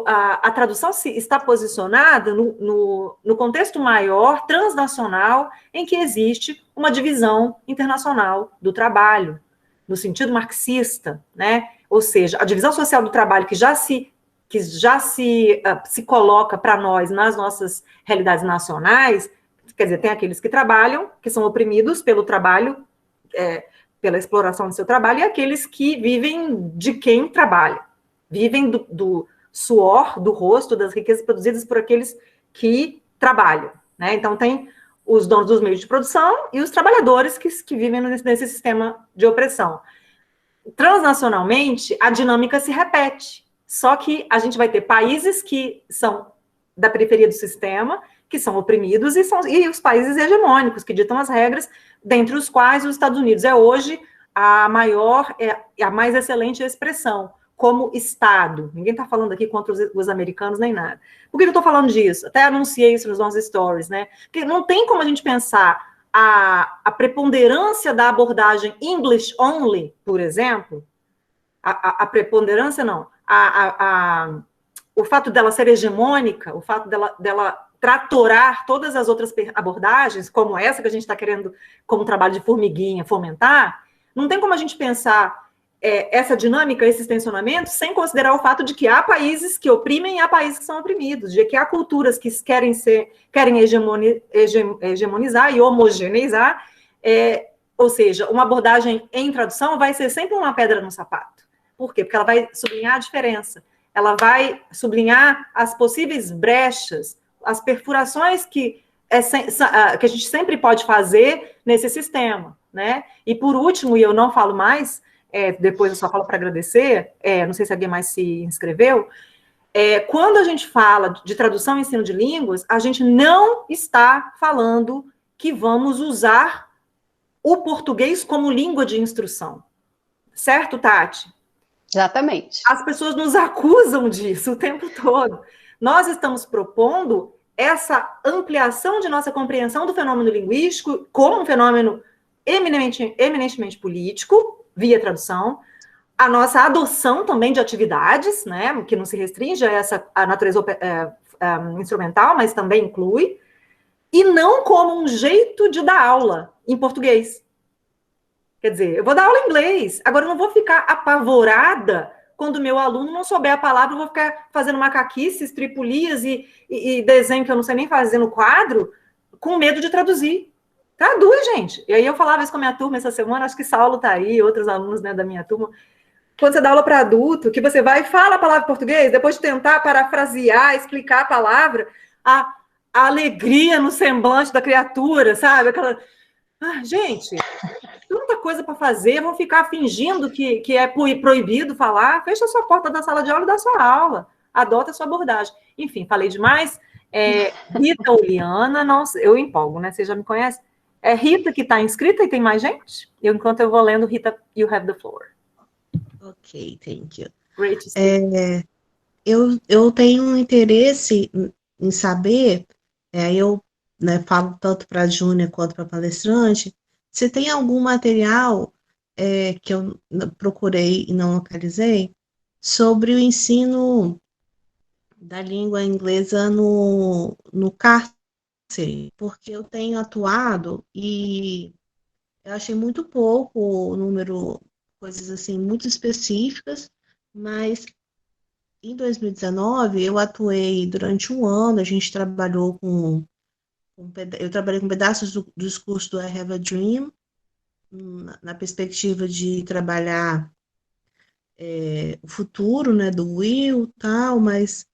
a tradução está posicionada no contexto maior, transnacional, em que existe uma divisão internacional do trabalho, no sentido marxista, né? Ou seja, a divisão social do trabalho que já se coloca para nós nas nossas realidades nacionais, quer dizer, tem aqueles que trabalham, que são oprimidos pelo trabalho, pela exploração do seu trabalho, e aqueles que vivem de quem trabalha, vivem do suor, do rosto, das riquezas produzidas por aqueles que trabalham, né? Então, tem os donos dos meios de produção e os trabalhadores que vivem nesse sistema de opressão. Transnacionalmente, a dinâmica se repete, só que a gente vai ter países que são da periferia do sistema, que são oprimidos, e os países hegemônicos, que ditam as regras, dentre os quais os Estados Unidos é hoje a mais excelente expressão, como Estado. Ninguém está falando aqui contra os americanos nem nada. Por que eu estou falando disso? Até anunciei isso nos nossos stories, né? Porque não tem como a gente pensar a preponderância da abordagem English only, por exemplo, a preponderância não, o fato dela ser hegemônica, o fato dela tratorar todas as outras abordagens, como essa que a gente está querendo, como trabalho de formiguinha, fomentar, não tem como a gente pensar essa dinâmica, esses tensionamentos, sem considerar o fato de que há países que oprimem e há países que são oprimidos, de que há culturas que querem hegemonizar e homogeneizar, ou seja, uma abordagem em tradução vai ser sempre uma pedra no sapato. Por quê? Porque ela vai sublinhar a diferença, ela vai sublinhar as possíveis brechas, as perfurações que a gente sempre pode fazer nesse sistema, né? E por último, e eu não falo mais, depois eu só falo para agradecer, não sei se alguém mais se inscreveu, quando a gente fala de tradução e ensino de línguas, a gente não está falando que vamos usar o português como língua de instrução. Certo, Tati? Exatamente. As pessoas nos acusam disso o tempo todo. Nós estamos propondo essa ampliação de nossa compreensão do fenômeno linguístico como um fenômeno eminentemente político, via tradução, a nossa adoção também de atividades, né, que não se restringe a natureza instrumental, mas também inclui, e não como um jeito de dar aula em português. Quer dizer, eu vou dar aula em inglês, agora eu não vou ficar apavorada quando o meu aluno não souber a palavra, eu vou ficar fazendo macaquices, tripulias e desenho que eu não sei nem fazer no quadro, com medo de traduzir. Traduz, gente. E aí eu falava isso com a minha turma essa semana, acho que Saulo está aí, outros alunos, né, da minha turma. Quando você dá aula para adulto, que você vai e fala a palavra em português, depois de tentar parafrasear, explicar a palavra, a alegria no semblante da criatura, sabe? Aquela... gente, tanta coisa para fazer, vão ficar fingindo que é proibido falar, fecha a sua porta da sala de aula e dá sua aula, adota a sua abordagem. Enfim, falei demais. Rita ou Liana, não, eu empolgo, né? Você já me conhece? É Rita que está inscrita e tem mais gente? Enquanto eu vou lendo, Rita, you have the floor. Ok, thank you. Great to see. Eu tenho um interesse em saber, eu falo tanto para a Júnia quanto para a palestrante, se tem algum material que eu procurei e não localizei sobre o ensino da língua inglesa no cárcere, porque eu tenho atuado e eu achei muito pouco o número, coisas assim, muito específicas, mas em 2019 eu atuei durante um ano, a gente trabalhou eu trabalhei com pedaços do discurso do I Have a Dream, na perspectiva de trabalhar o futuro, né, do Will, tal, mas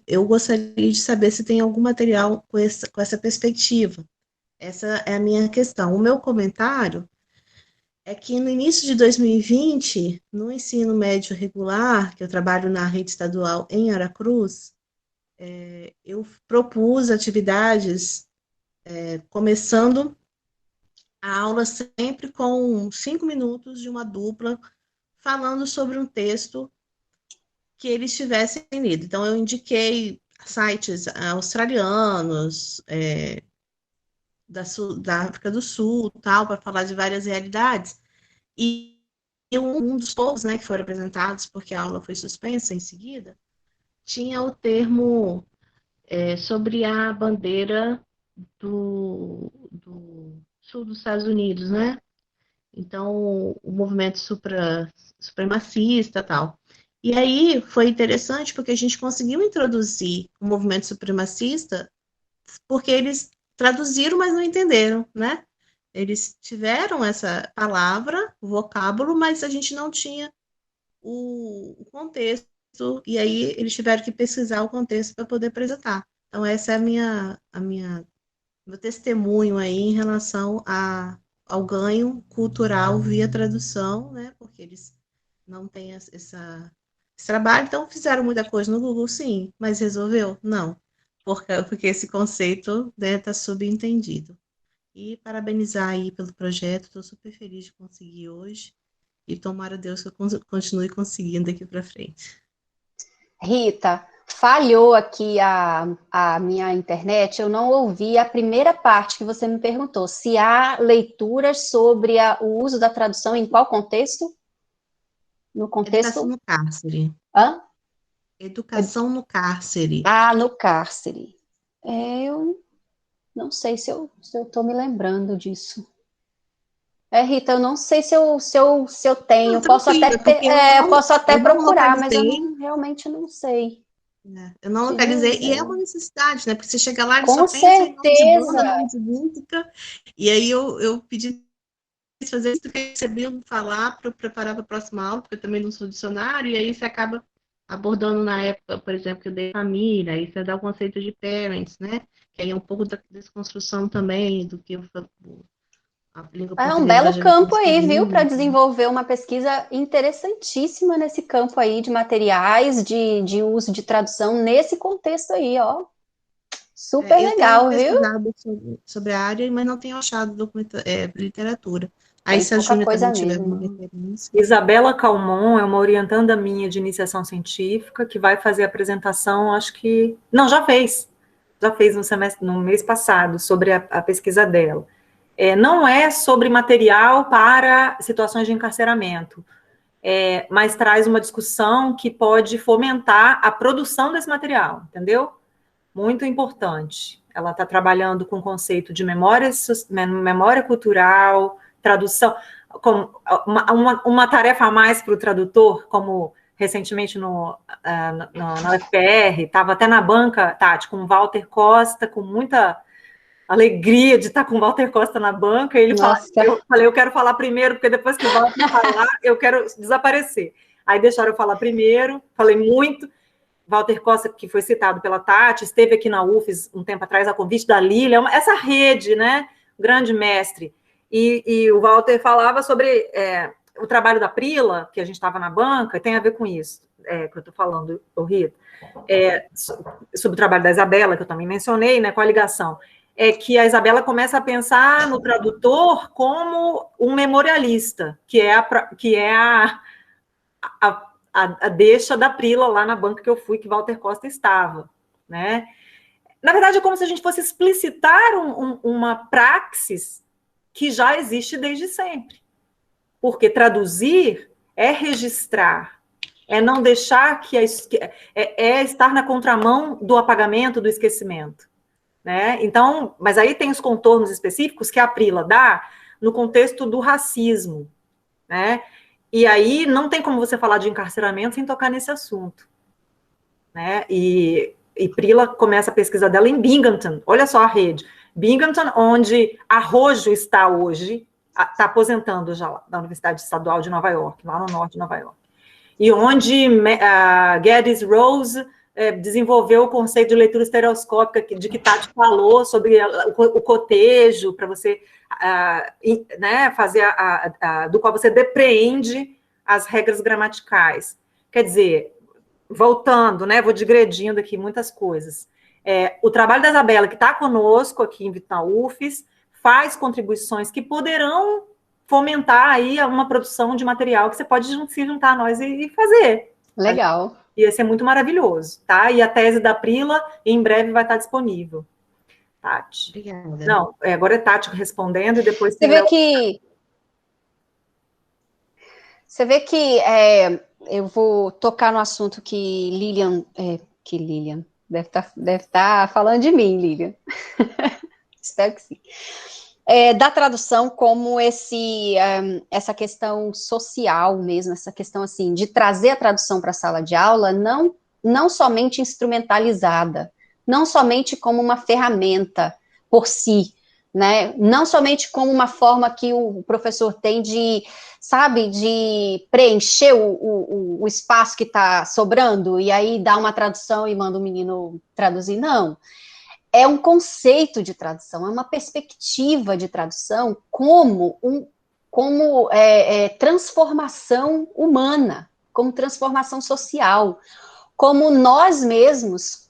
eu gostaria de saber se tem algum material com essa perspectiva. Essa é a minha questão. O meu comentário é que no início de 2020, no ensino médio regular, que eu trabalho na rede estadual em Aracruz, eu propus atividades, começando a aula sempre com 5 minutos de uma dupla, falando sobre um texto que eles tivessem lido. Então, eu indiquei sites australianos, da África do Sul, tal, para falar de várias realidades. E um dos poucos, né, que foram apresentados, porque a aula foi suspensa em seguida, tinha o termo sobre a bandeira do sul dos Estados Unidos, né? Então, o movimento supremacista e tal. E aí foi interessante porque a gente conseguiu introduzir o movimento supremacista porque eles traduziram, mas não entenderam, né? Eles tiveram essa palavra, o vocábulo, mas a gente não tinha o contexto, e aí eles tiveram que pesquisar o contexto para poder apresentar. Então, essa é meu testemunho aí em relação ao ganho cultural via tradução, né? Porque eles não têm esse trabalho, então fizeram muita coisa no Google, sim, mas resolveu? Não, porque esse conceito, né, está subentendido. E parabenizar aí pelo projeto, estou super feliz de conseguir hoje, e tomara Deus que eu continue conseguindo daqui para frente. Rita, falhou aqui a minha internet, eu não ouvi a primeira parte que você me perguntou, se há leituras sobre o uso da tradução em qual contexto? No contexto... Educação no cárcere. Hã? Educação no cárcere. Ah, no cárcere. Eu não sei se eu estou me lembrando disso. Rita, eu não sei se eu tenho. Não, posso até, eu posso até procurar, mas eu realmente não sei. Eu não localizei, e é uma necessidade, né? Porque você chega lá e Com só certeza. pensa em nome de banda, nome de música, e aí eu pedi fazer isso, porque eu recebi falar para eu preparar para a próxima aula, porque eu também não sou dicionário, e aí você acaba abordando na época, por exemplo, que eu dei família, aí você dá o conceito de parents, né? Que aí é um pouco da desconstrução também do que a língua portuguesa. É um belo campo aí, viu? Para desenvolver uma pesquisa interessantíssima nesse campo aí de materiais, de uso de tradução nesse contexto aí, ó. Super legal, viu? Eu tenho pesquisado sobre a área, mas não tenho achado literatura. Aí, se a Júlia também tiver uma referência. Isabela Calmon é uma orientanda minha de iniciação científica que vai fazer a apresentação, acho que... Não, já fez no mês passado, sobre a pesquisa dela. Não é sobre material para situações de encarceramento, mas traz uma discussão que pode fomentar a produção desse material, entendeu? Muito importante. Ela está trabalhando com o conceito de memória cultural, tradução, como uma tarefa a mais para o tradutor, como recentemente na UFPR, estava até na banca, Tati, com o Walter Costa, com muita alegria de estar com o Walter Costa na banca, e eu falei, eu quero falar primeiro, porque depois que o Walter falar, eu quero desaparecer. Aí deixaram eu falar primeiro, falei muito. Walter Costa, que foi citado pela Tati, esteve aqui na UFES um tempo atrás, a convite da Lília, essa rede, né, grande mestre. E o Walter falava sobre o trabalho da Prila, que a gente estava na banca, e tem a ver com isso, que eu estou falando, Rita, sobre o trabalho da Isabela, que eu também mencionei, né, com a ligação, que a Isabela começa a pensar no tradutor como um memorialista, que é a deixa da Prila lá na banca que eu fui, que Walter Costa estava, né? Na verdade, é como se a gente fosse explicitar uma praxis que já existe desde sempre. Porque traduzir é registrar, é não deixar estar na contramão do apagamento, do esquecimento, né? Então, mas aí tem os contornos específicos que a Prila dá no contexto do racismo, né? E aí não tem como você falar de encarceramento sem tocar nesse assunto, né? E Prila começa a pesquisa dela em Binghamton, olha só a rede, Binghamton, onde Arrojo está hoje, está aposentando já lá, da Universidade Estadual de Nova York, lá no norte de Nova York, e onde Geddes Rose desenvolveu o conceito de leitura estereoscópica, de que Tati falou, sobre o cotejo, para você né, fazer do qual você depreende as regras gramaticais. Quer dizer, voltando, né, vou digredindo aqui muitas coisas. O trabalho da Isabela, que está conosco aqui na UFES, faz contribuições que poderão fomentar aí uma produção de material que você pode se juntar a nós e fazer. Legal. Ia ser muito maravilhoso, tá? E a tese da Prila, em breve, vai estar disponível. Tati. Obrigada. Não, agora é Tati respondendo e depois... Você vê que eu vou tocar no assunto que Lilian deve estar falando de mim, Lilian. Espero que sim. Da tradução como essa questão social mesmo, essa questão assim, de trazer a tradução para a sala de aula, não somente instrumentalizada, não somente como uma ferramenta por si, né? Não somente como uma forma que o professor tem de, sabe, de preencher o espaço que está sobrando, e aí dá uma tradução e manda o menino traduzir, não. É um conceito de tradução, é uma perspectiva de tradução como transformação humana, como transformação social, como nós mesmos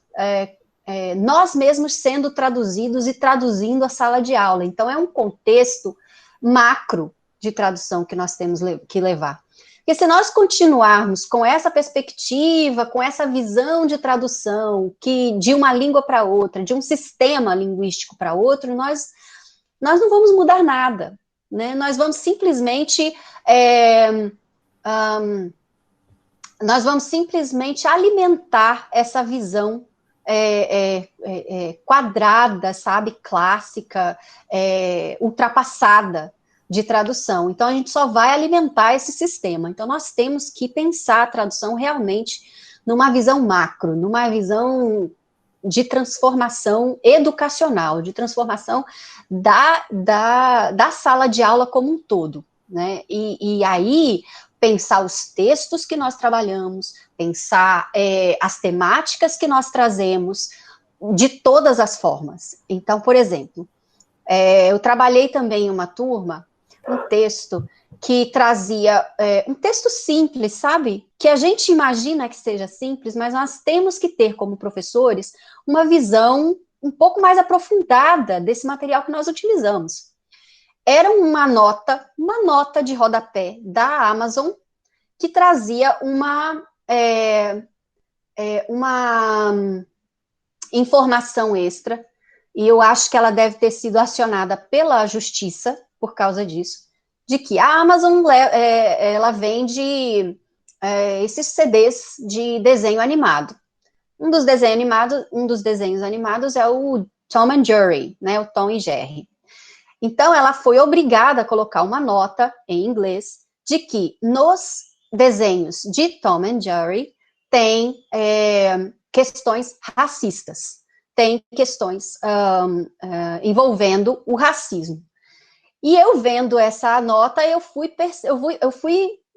sendo traduzidos e traduzindo a sala de aula. Então, é um contexto macro de tradução que nós temos que levar. Porque se nós continuarmos com essa perspectiva, com essa visão de tradução, que de uma língua para outra, de um sistema linguístico para outro, nós não vamos mudar nada, né? Nós vamos simplesmente alimentar essa visão quadrada, sabe, clássica, ultrapassada de tradução. Então, a gente só vai alimentar esse sistema. Então, nós temos que pensar a tradução realmente numa visão macro, numa visão de transformação educacional, de transformação da sala de aula como um todo, né? E aí, pensar os textos que nós trabalhamos, pensar as temáticas que nós trazemos, de todas as formas. Então, por exemplo, eu trabalhei também em uma turma, um texto que trazia, um texto simples, sabe? Que a gente imagina que seja simples, mas nós temos que ter, como professores, uma visão um pouco mais aprofundada desse material que nós utilizamos. Era uma nota de rodapé da Amazon, que trazia uma informação extra, e eu acho que ela deve ter sido acionada pela justiça por causa disso, de que a Amazon ela vende esses CDs de desenho animado. Um dos desenhos animados é o Tom and Jerry, né, o Tom e Jerry. Então, ela foi obrigada a colocar uma nota em inglês de que nos desenhos de Tom and Jerry tem questões racistas, tem questões envolvendo o racismo. E eu vendo essa nota, eu fui,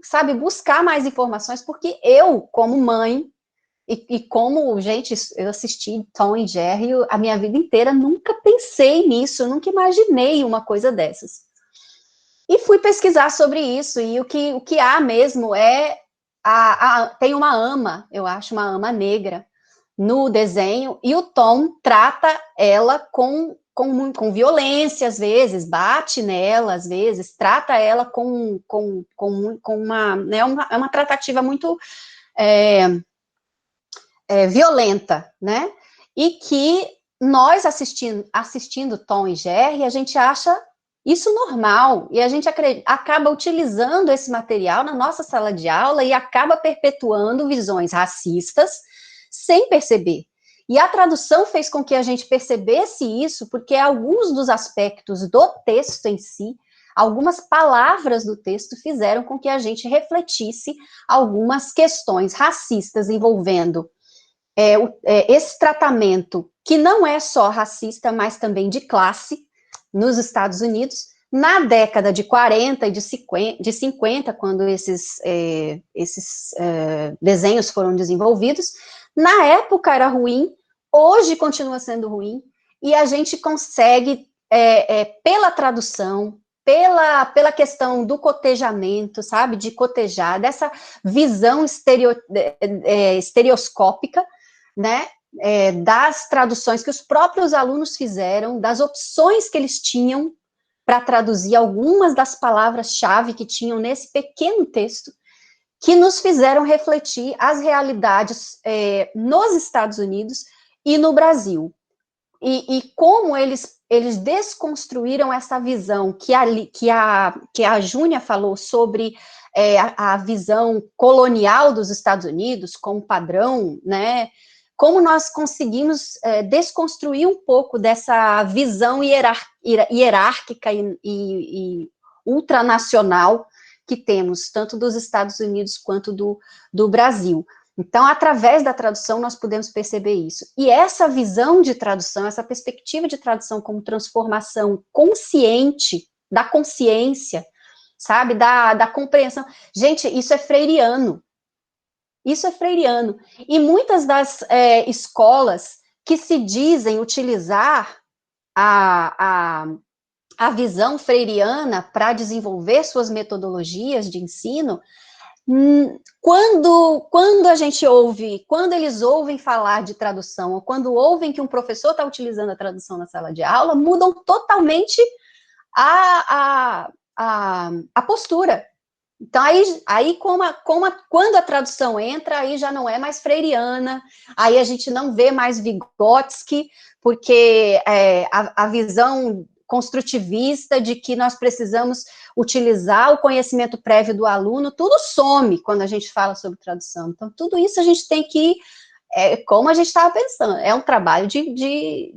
sabe, buscar mais informações, porque eu, como mãe, e como, gente, eu assisti Tom e Jerry a minha vida inteira, nunca pensei nisso, nunca imaginei uma coisa dessas. E fui pesquisar sobre isso, e o que há mesmo tem uma ama, eu acho, uma ama negra no desenho, e o Tom trata ela com violência, às vezes, bate nela, às vezes, trata ela com uma, né, uma tratativa muito violenta, né? E que nós assistindo Tom e Jerry, a gente acha isso normal, e a gente acaba utilizando esse material na nossa sala de aula e acaba perpetuando visões racistas sem perceber. E a tradução fez com que a gente percebesse isso, porque alguns dos aspectos do texto em si, algumas palavras do texto fizeram com que a gente refletisse algumas questões racistas envolvendo esse tratamento, que não é só racista, mas também de classe, nos Estados Unidos, na década de 40 e de 50, quando esses desenhos foram desenvolvidos, Na época era ruim, hoje continua sendo ruim, e a gente consegue, pela tradução, pela questão do cotejamento, sabe, de cotejar, dessa visão estereoscópica, né, das traduções que os próprios alunos fizeram, das opções que eles tinham para traduzir algumas das palavras-chave que tinham nesse pequeno texto, que nos fizeram refletir as realidades nos Estados Unidos e no Brasil. E como eles desconstruíram essa visão que a Júnia falou sobre a visão colonial dos Estados Unidos como padrão, né? Como nós conseguimos desconstruir um pouco dessa visão hierárquica e ultranacional que temos, tanto dos Estados Unidos quanto do Brasil. Então, através da tradução, nós podemos perceber isso. E essa visão de tradução, essa perspectiva de tradução como transformação consciente, da consciência, sabe, da compreensão. Gente, isso é freiriano. Isso é freiriano. E muitas das escolas que se dizem utilizar a visão freiriana para desenvolver suas metodologias de ensino, quando a gente ouve, quando eles ouvem falar de tradução, ou quando ouvem que um professor está utilizando a tradução na sala de aula, mudam totalmente a postura. Então, aí quando a tradução entra, aí já não é mais freiriana, aí a gente não vê mais Vygotsky, porque a visão construtivista de que nós precisamos utilizar o conhecimento prévio do aluno, tudo some quando a gente fala sobre tradução. Então, tudo isso a gente tem que, como a gente estava pensando, é um trabalho de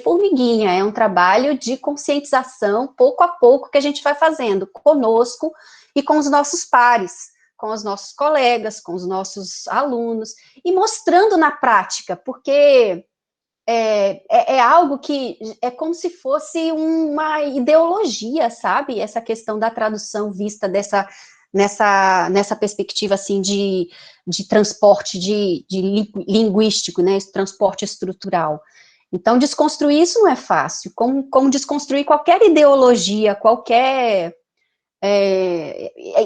formiguinha, é um trabalho de conscientização, pouco a pouco, que a gente vai fazendo conosco e com os nossos pares, com os nossos colegas, com os nossos alunos, e mostrando na prática, porque é algo que é como se fosse uma ideologia, sabe? Essa questão da tradução vista nessa perspectiva, assim, de transporte linguístico, né? Esse transporte estrutural. Então, desconstruir isso não é fácil, como desconstruir qualquer ideologia, qualquer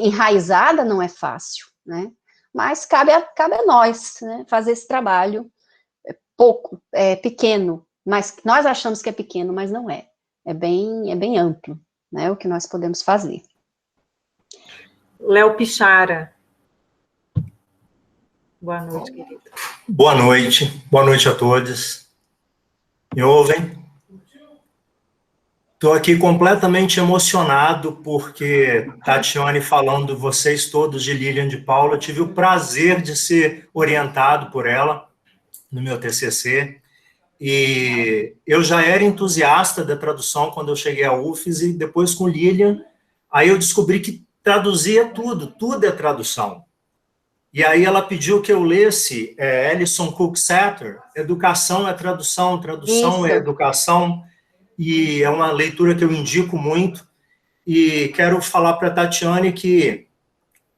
enraizada não é fácil, né? Mas cabe a nós, né, fazer esse trabalho pequeno, mas nós achamos que é pequeno, mas não é. É bem amplo, né, o que nós podemos fazer. Léo Pichara. Boa noite, querido. Boa noite a todos. Me ouvem? Estou aqui completamente emocionado, porque Tatiane falando, vocês todos de Lilian de Paula, eu tive o prazer de ser orientado por ela no meu TCC, e eu já era entusiasta da tradução quando eu cheguei à UFES, e depois com Lilian, aí eu descobri que traduzia tudo é tradução. E aí ela pediu que eu lesse Alison Cook Satter, Educação é Tradução, Tradução é Educação, e é uma leitura que eu indico muito, e quero falar para a Tatiane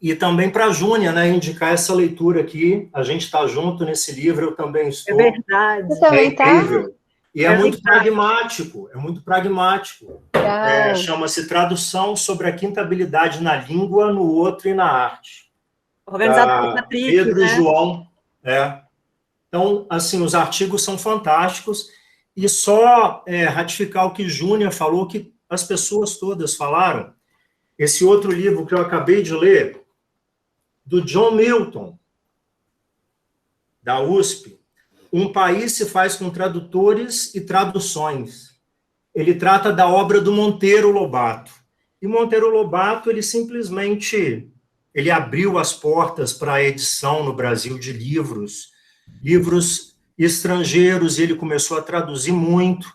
e também para a Júnia, né, indicar essa leitura aqui, a gente está junto nesse livro, eu também estou. É verdade. Você também está? E é muito pragmático, chama-se Tradução sobre a Quinta Habilidade na Língua, no Outro e na Arte. Organizado por Patrick, Pedro, né? E João, Então, assim, os artigos são fantásticos, e só ratificar o que Júnia falou, que as pessoas todas falaram, esse outro livro que eu acabei de ler, do John Milton, da USP, Um País se Faz com Tradutores e Traduções. Ele trata da obra do Monteiro Lobato. E Monteiro Lobato, ele simplesmente abriu as portas para a edição no Brasil de livros estrangeiros, e ele começou a traduzir muito,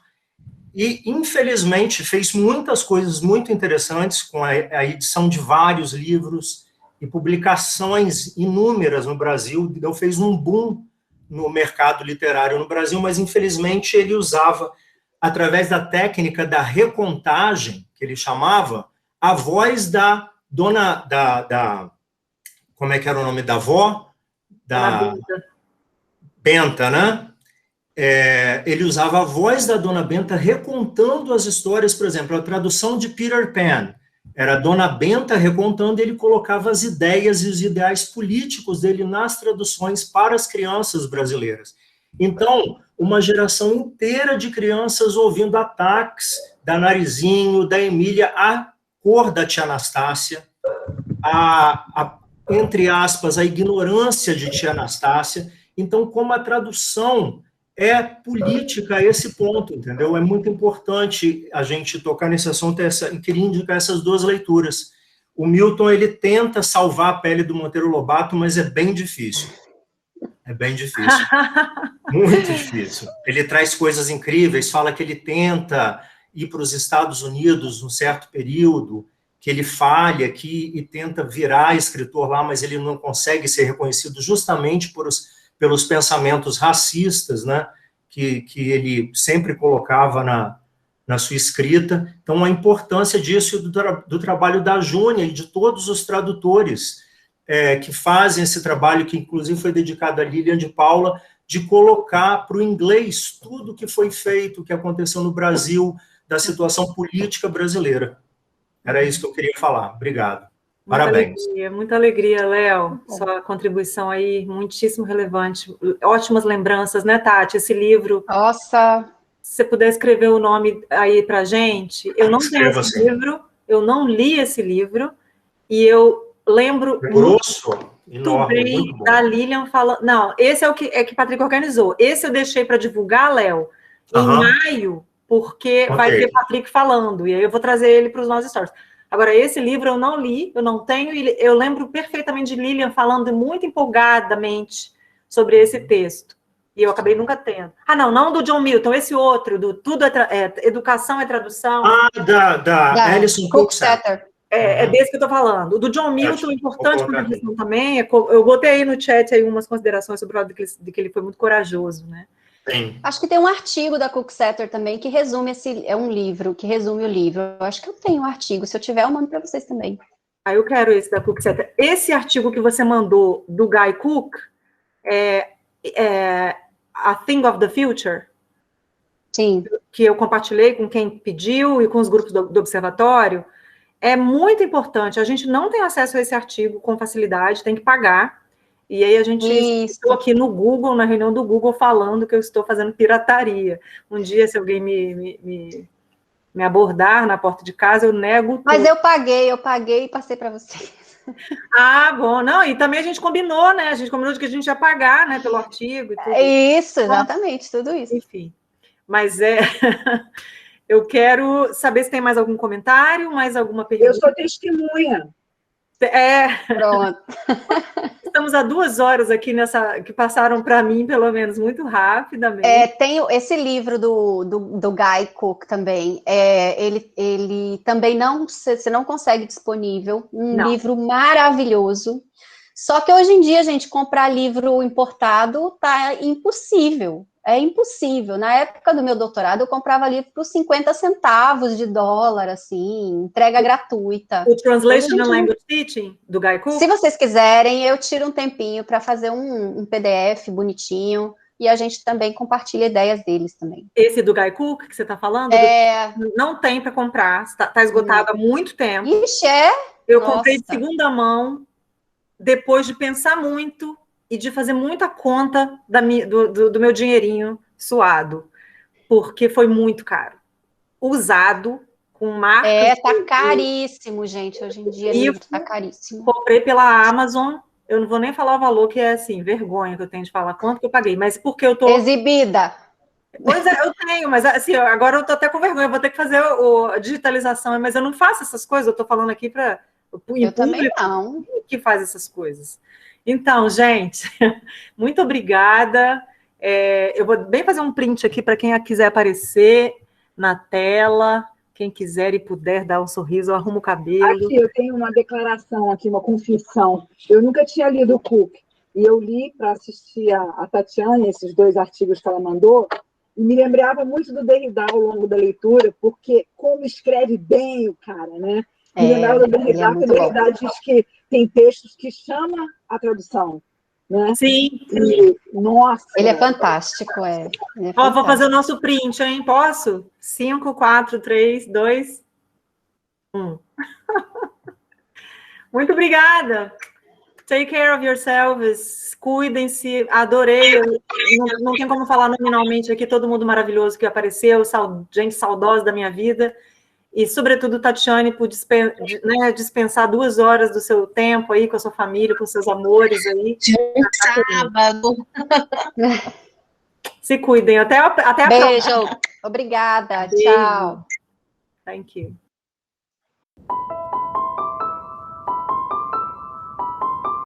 e, infelizmente, fez muitas coisas muito interessantes com a edição de vários livros e publicações inúmeras no Brasil. Então, fez um boom no mercado literário no Brasil, mas, infelizmente, ele usava, através da técnica da recontagem, que ele chamava, a voz da dona, como é que era o nome da avó? Benta, né? Ele usava a voz da Dona Benta recontando as histórias, por exemplo, a tradução de Peter Pan. Era a Dona Benta recontando, ele colocava as ideias e os ideais políticos dele nas traduções para as crianças brasileiras. Então, uma geração inteira de crianças ouvindo ataques da Narizinho, da Emília, a cor da tia Anastácia, entre aspas, a ignorância de tia Anastácia. Então, como a tradução é política a esse ponto, entendeu? É muito importante a gente tocar nesse assunto e queria indicar essas duas leituras. O Milton, ele tenta salvar a pele do Monteiro Lobato, mas é bem difícil. É bem difícil. Muito difícil. Ele traz coisas incríveis, fala que ele tenta ir para os Estados Unidos num certo período, que ele falha aqui e tenta virar escritor lá, mas ele não consegue ser reconhecido justamente pelos pensamentos racistas, né, que ele sempre colocava na sua escrita. Então, a importância disso do trabalho da Júnia e de todos os tradutores que fazem esse trabalho, que inclusive foi dedicado a Lilian de Paula, de colocar para o inglês tudo que foi feito, o que aconteceu no Brasil, da situação política brasileira. Era isso que eu queria falar. Obrigado. Parabéns. Muita alegria, Léo. Sua contribuição aí, muitíssimo relevante. Ótimas lembranças, né, Tati? Esse livro. Nossa! Se você puder escrever o nome aí pra gente. Eu não tenho esse livro, eu não li esse livro, e eu lembro muito bem da Lilian falando. Não, esse é o que Patrick organizou. Esse eu deixei para divulgar, Léo, em maio, porque vai ter Patrick falando, e aí eu vou trazer ele para os nossos stories. Agora, esse livro eu não li, eu não tenho, e eu lembro perfeitamente de Lilian falando muito empolgadamente sobre esse texto. E eu acabei nunca tendo. Ah, não do John Milton, esse outro, do Tudo Educação é Tradução. Da Alison Cooksetter. É desse que eu estou falando. O do John Milton, importante para a questão também, eu botei aí no chat aí umas considerações sobre o fato de que ele foi muito corajoso, né? Sim. Acho que tem um artigo da Cooksetter também que resume é um livro, que resume o livro. Eu acho que eu tenho um artigo, se eu tiver eu mando para vocês também. Eu quero esse da Cooksetter. Esse artigo que você mandou do Guy Cook, A Thing of the Future, sim, que eu compartilhei com quem pediu e com os grupos do Observatório, é muito importante. A gente não tem acesso a esse artigo com facilidade, tem que pagar. E aí a gente estou aqui no Google, na reunião do Google, falando que eu estou fazendo pirataria. Um dia, se alguém me abordar na porta de casa, eu nego tudo. Mas eu paguei e passei para vocês. Ah, bom. Não, e também a gente combinou, né? A gente combinou de que a gente ia pagar, né, pelo artigo e tudo. Isso, exatamente, tudo isso. Enfim, mas eu quero saber se tem mais algum comentário, mais alguma pergunta. Eu sou testemunha. Pronto. Estamos há 2 horas aqui que passaram para mim, pelo menos, muito rapidamente. Tem esse livro do Guy Cook também. Ele também você não consegue disponível. Livro maravilhoso. Só que hoje em dia, gente, comprar livro importado tá impossível. É impossível. Na época do meu doutorado, eu comprava livro por 50 centavos de dólar, assim, entrega gratuita. O Translation and Language Teaching, do Guy Cook? Se vocês quiserem, eu tiro um tempinho para fazer um PDF bonitinho, e a gente também compartilha ideias deles também. Esse do Guy Cook, que você está falando? Não tem para comprar, está esgotado há muito tempo. Ixi, Eu comprei de segunda mão, depois de pensar muito, e de fazer muita conta do meu dinheirinho suado, porque foi muito caro. Usado, com marca... tá caríssimo, gente, hoje em dia livro tá caríssimo. Comprei pela Amazon, eu não vou nem falar o valor, que é assim, vergonha que eu tenho de falar quanto que eu paguei, mas porque eu tô... Exibida! Pois eu tenho, mas assim, agora eu tô até com vergonha, eu vou ter que fazer a digitalização, mas eu não faço essas coisas, eu tô falando aqui para o público também não. Que faz essas coisas. Então, gente, muito obrigada. Eu vou bem fazer um print aqui para quem quiser aparecer na tela. Quem quiser e puder dar um sorriso, eu arrumo o cabelo. Aqui, eu tenho uma declaração aqui, uma confissão. Eu nunca tinha lido o Cook. E eu li para assistir a Tatiana, esses 2 artigos que ela mandou, e me lembrava muito do Derrida ao longo da leitura, porque como escreve bem o cara, né? Me lembrava do Derrida, que o Derrida diz que tem textos que chamam a tradução. né? Sim. E, nossa. Ele é fantástico, é. Ele é Ó, vou fantástico. fazer o nosso print, hein? Posso? 5, 4, 3, 2, 1. Muito obrigada. Take care of yourselves. Cuidem-se. Adorei. Não tem como falar nominalmente aqui todo mundo maravilhoso que apareceu, gente saudosa da minha vida. E, sobretudo, Tatiane, por dispensar 2 horas do seu tempo aí com a sua família, com seus amores aí. Sábado. Se cuidem. Até a próxima. Beijo. Obrigada. Beijo. Tchau. Thank you.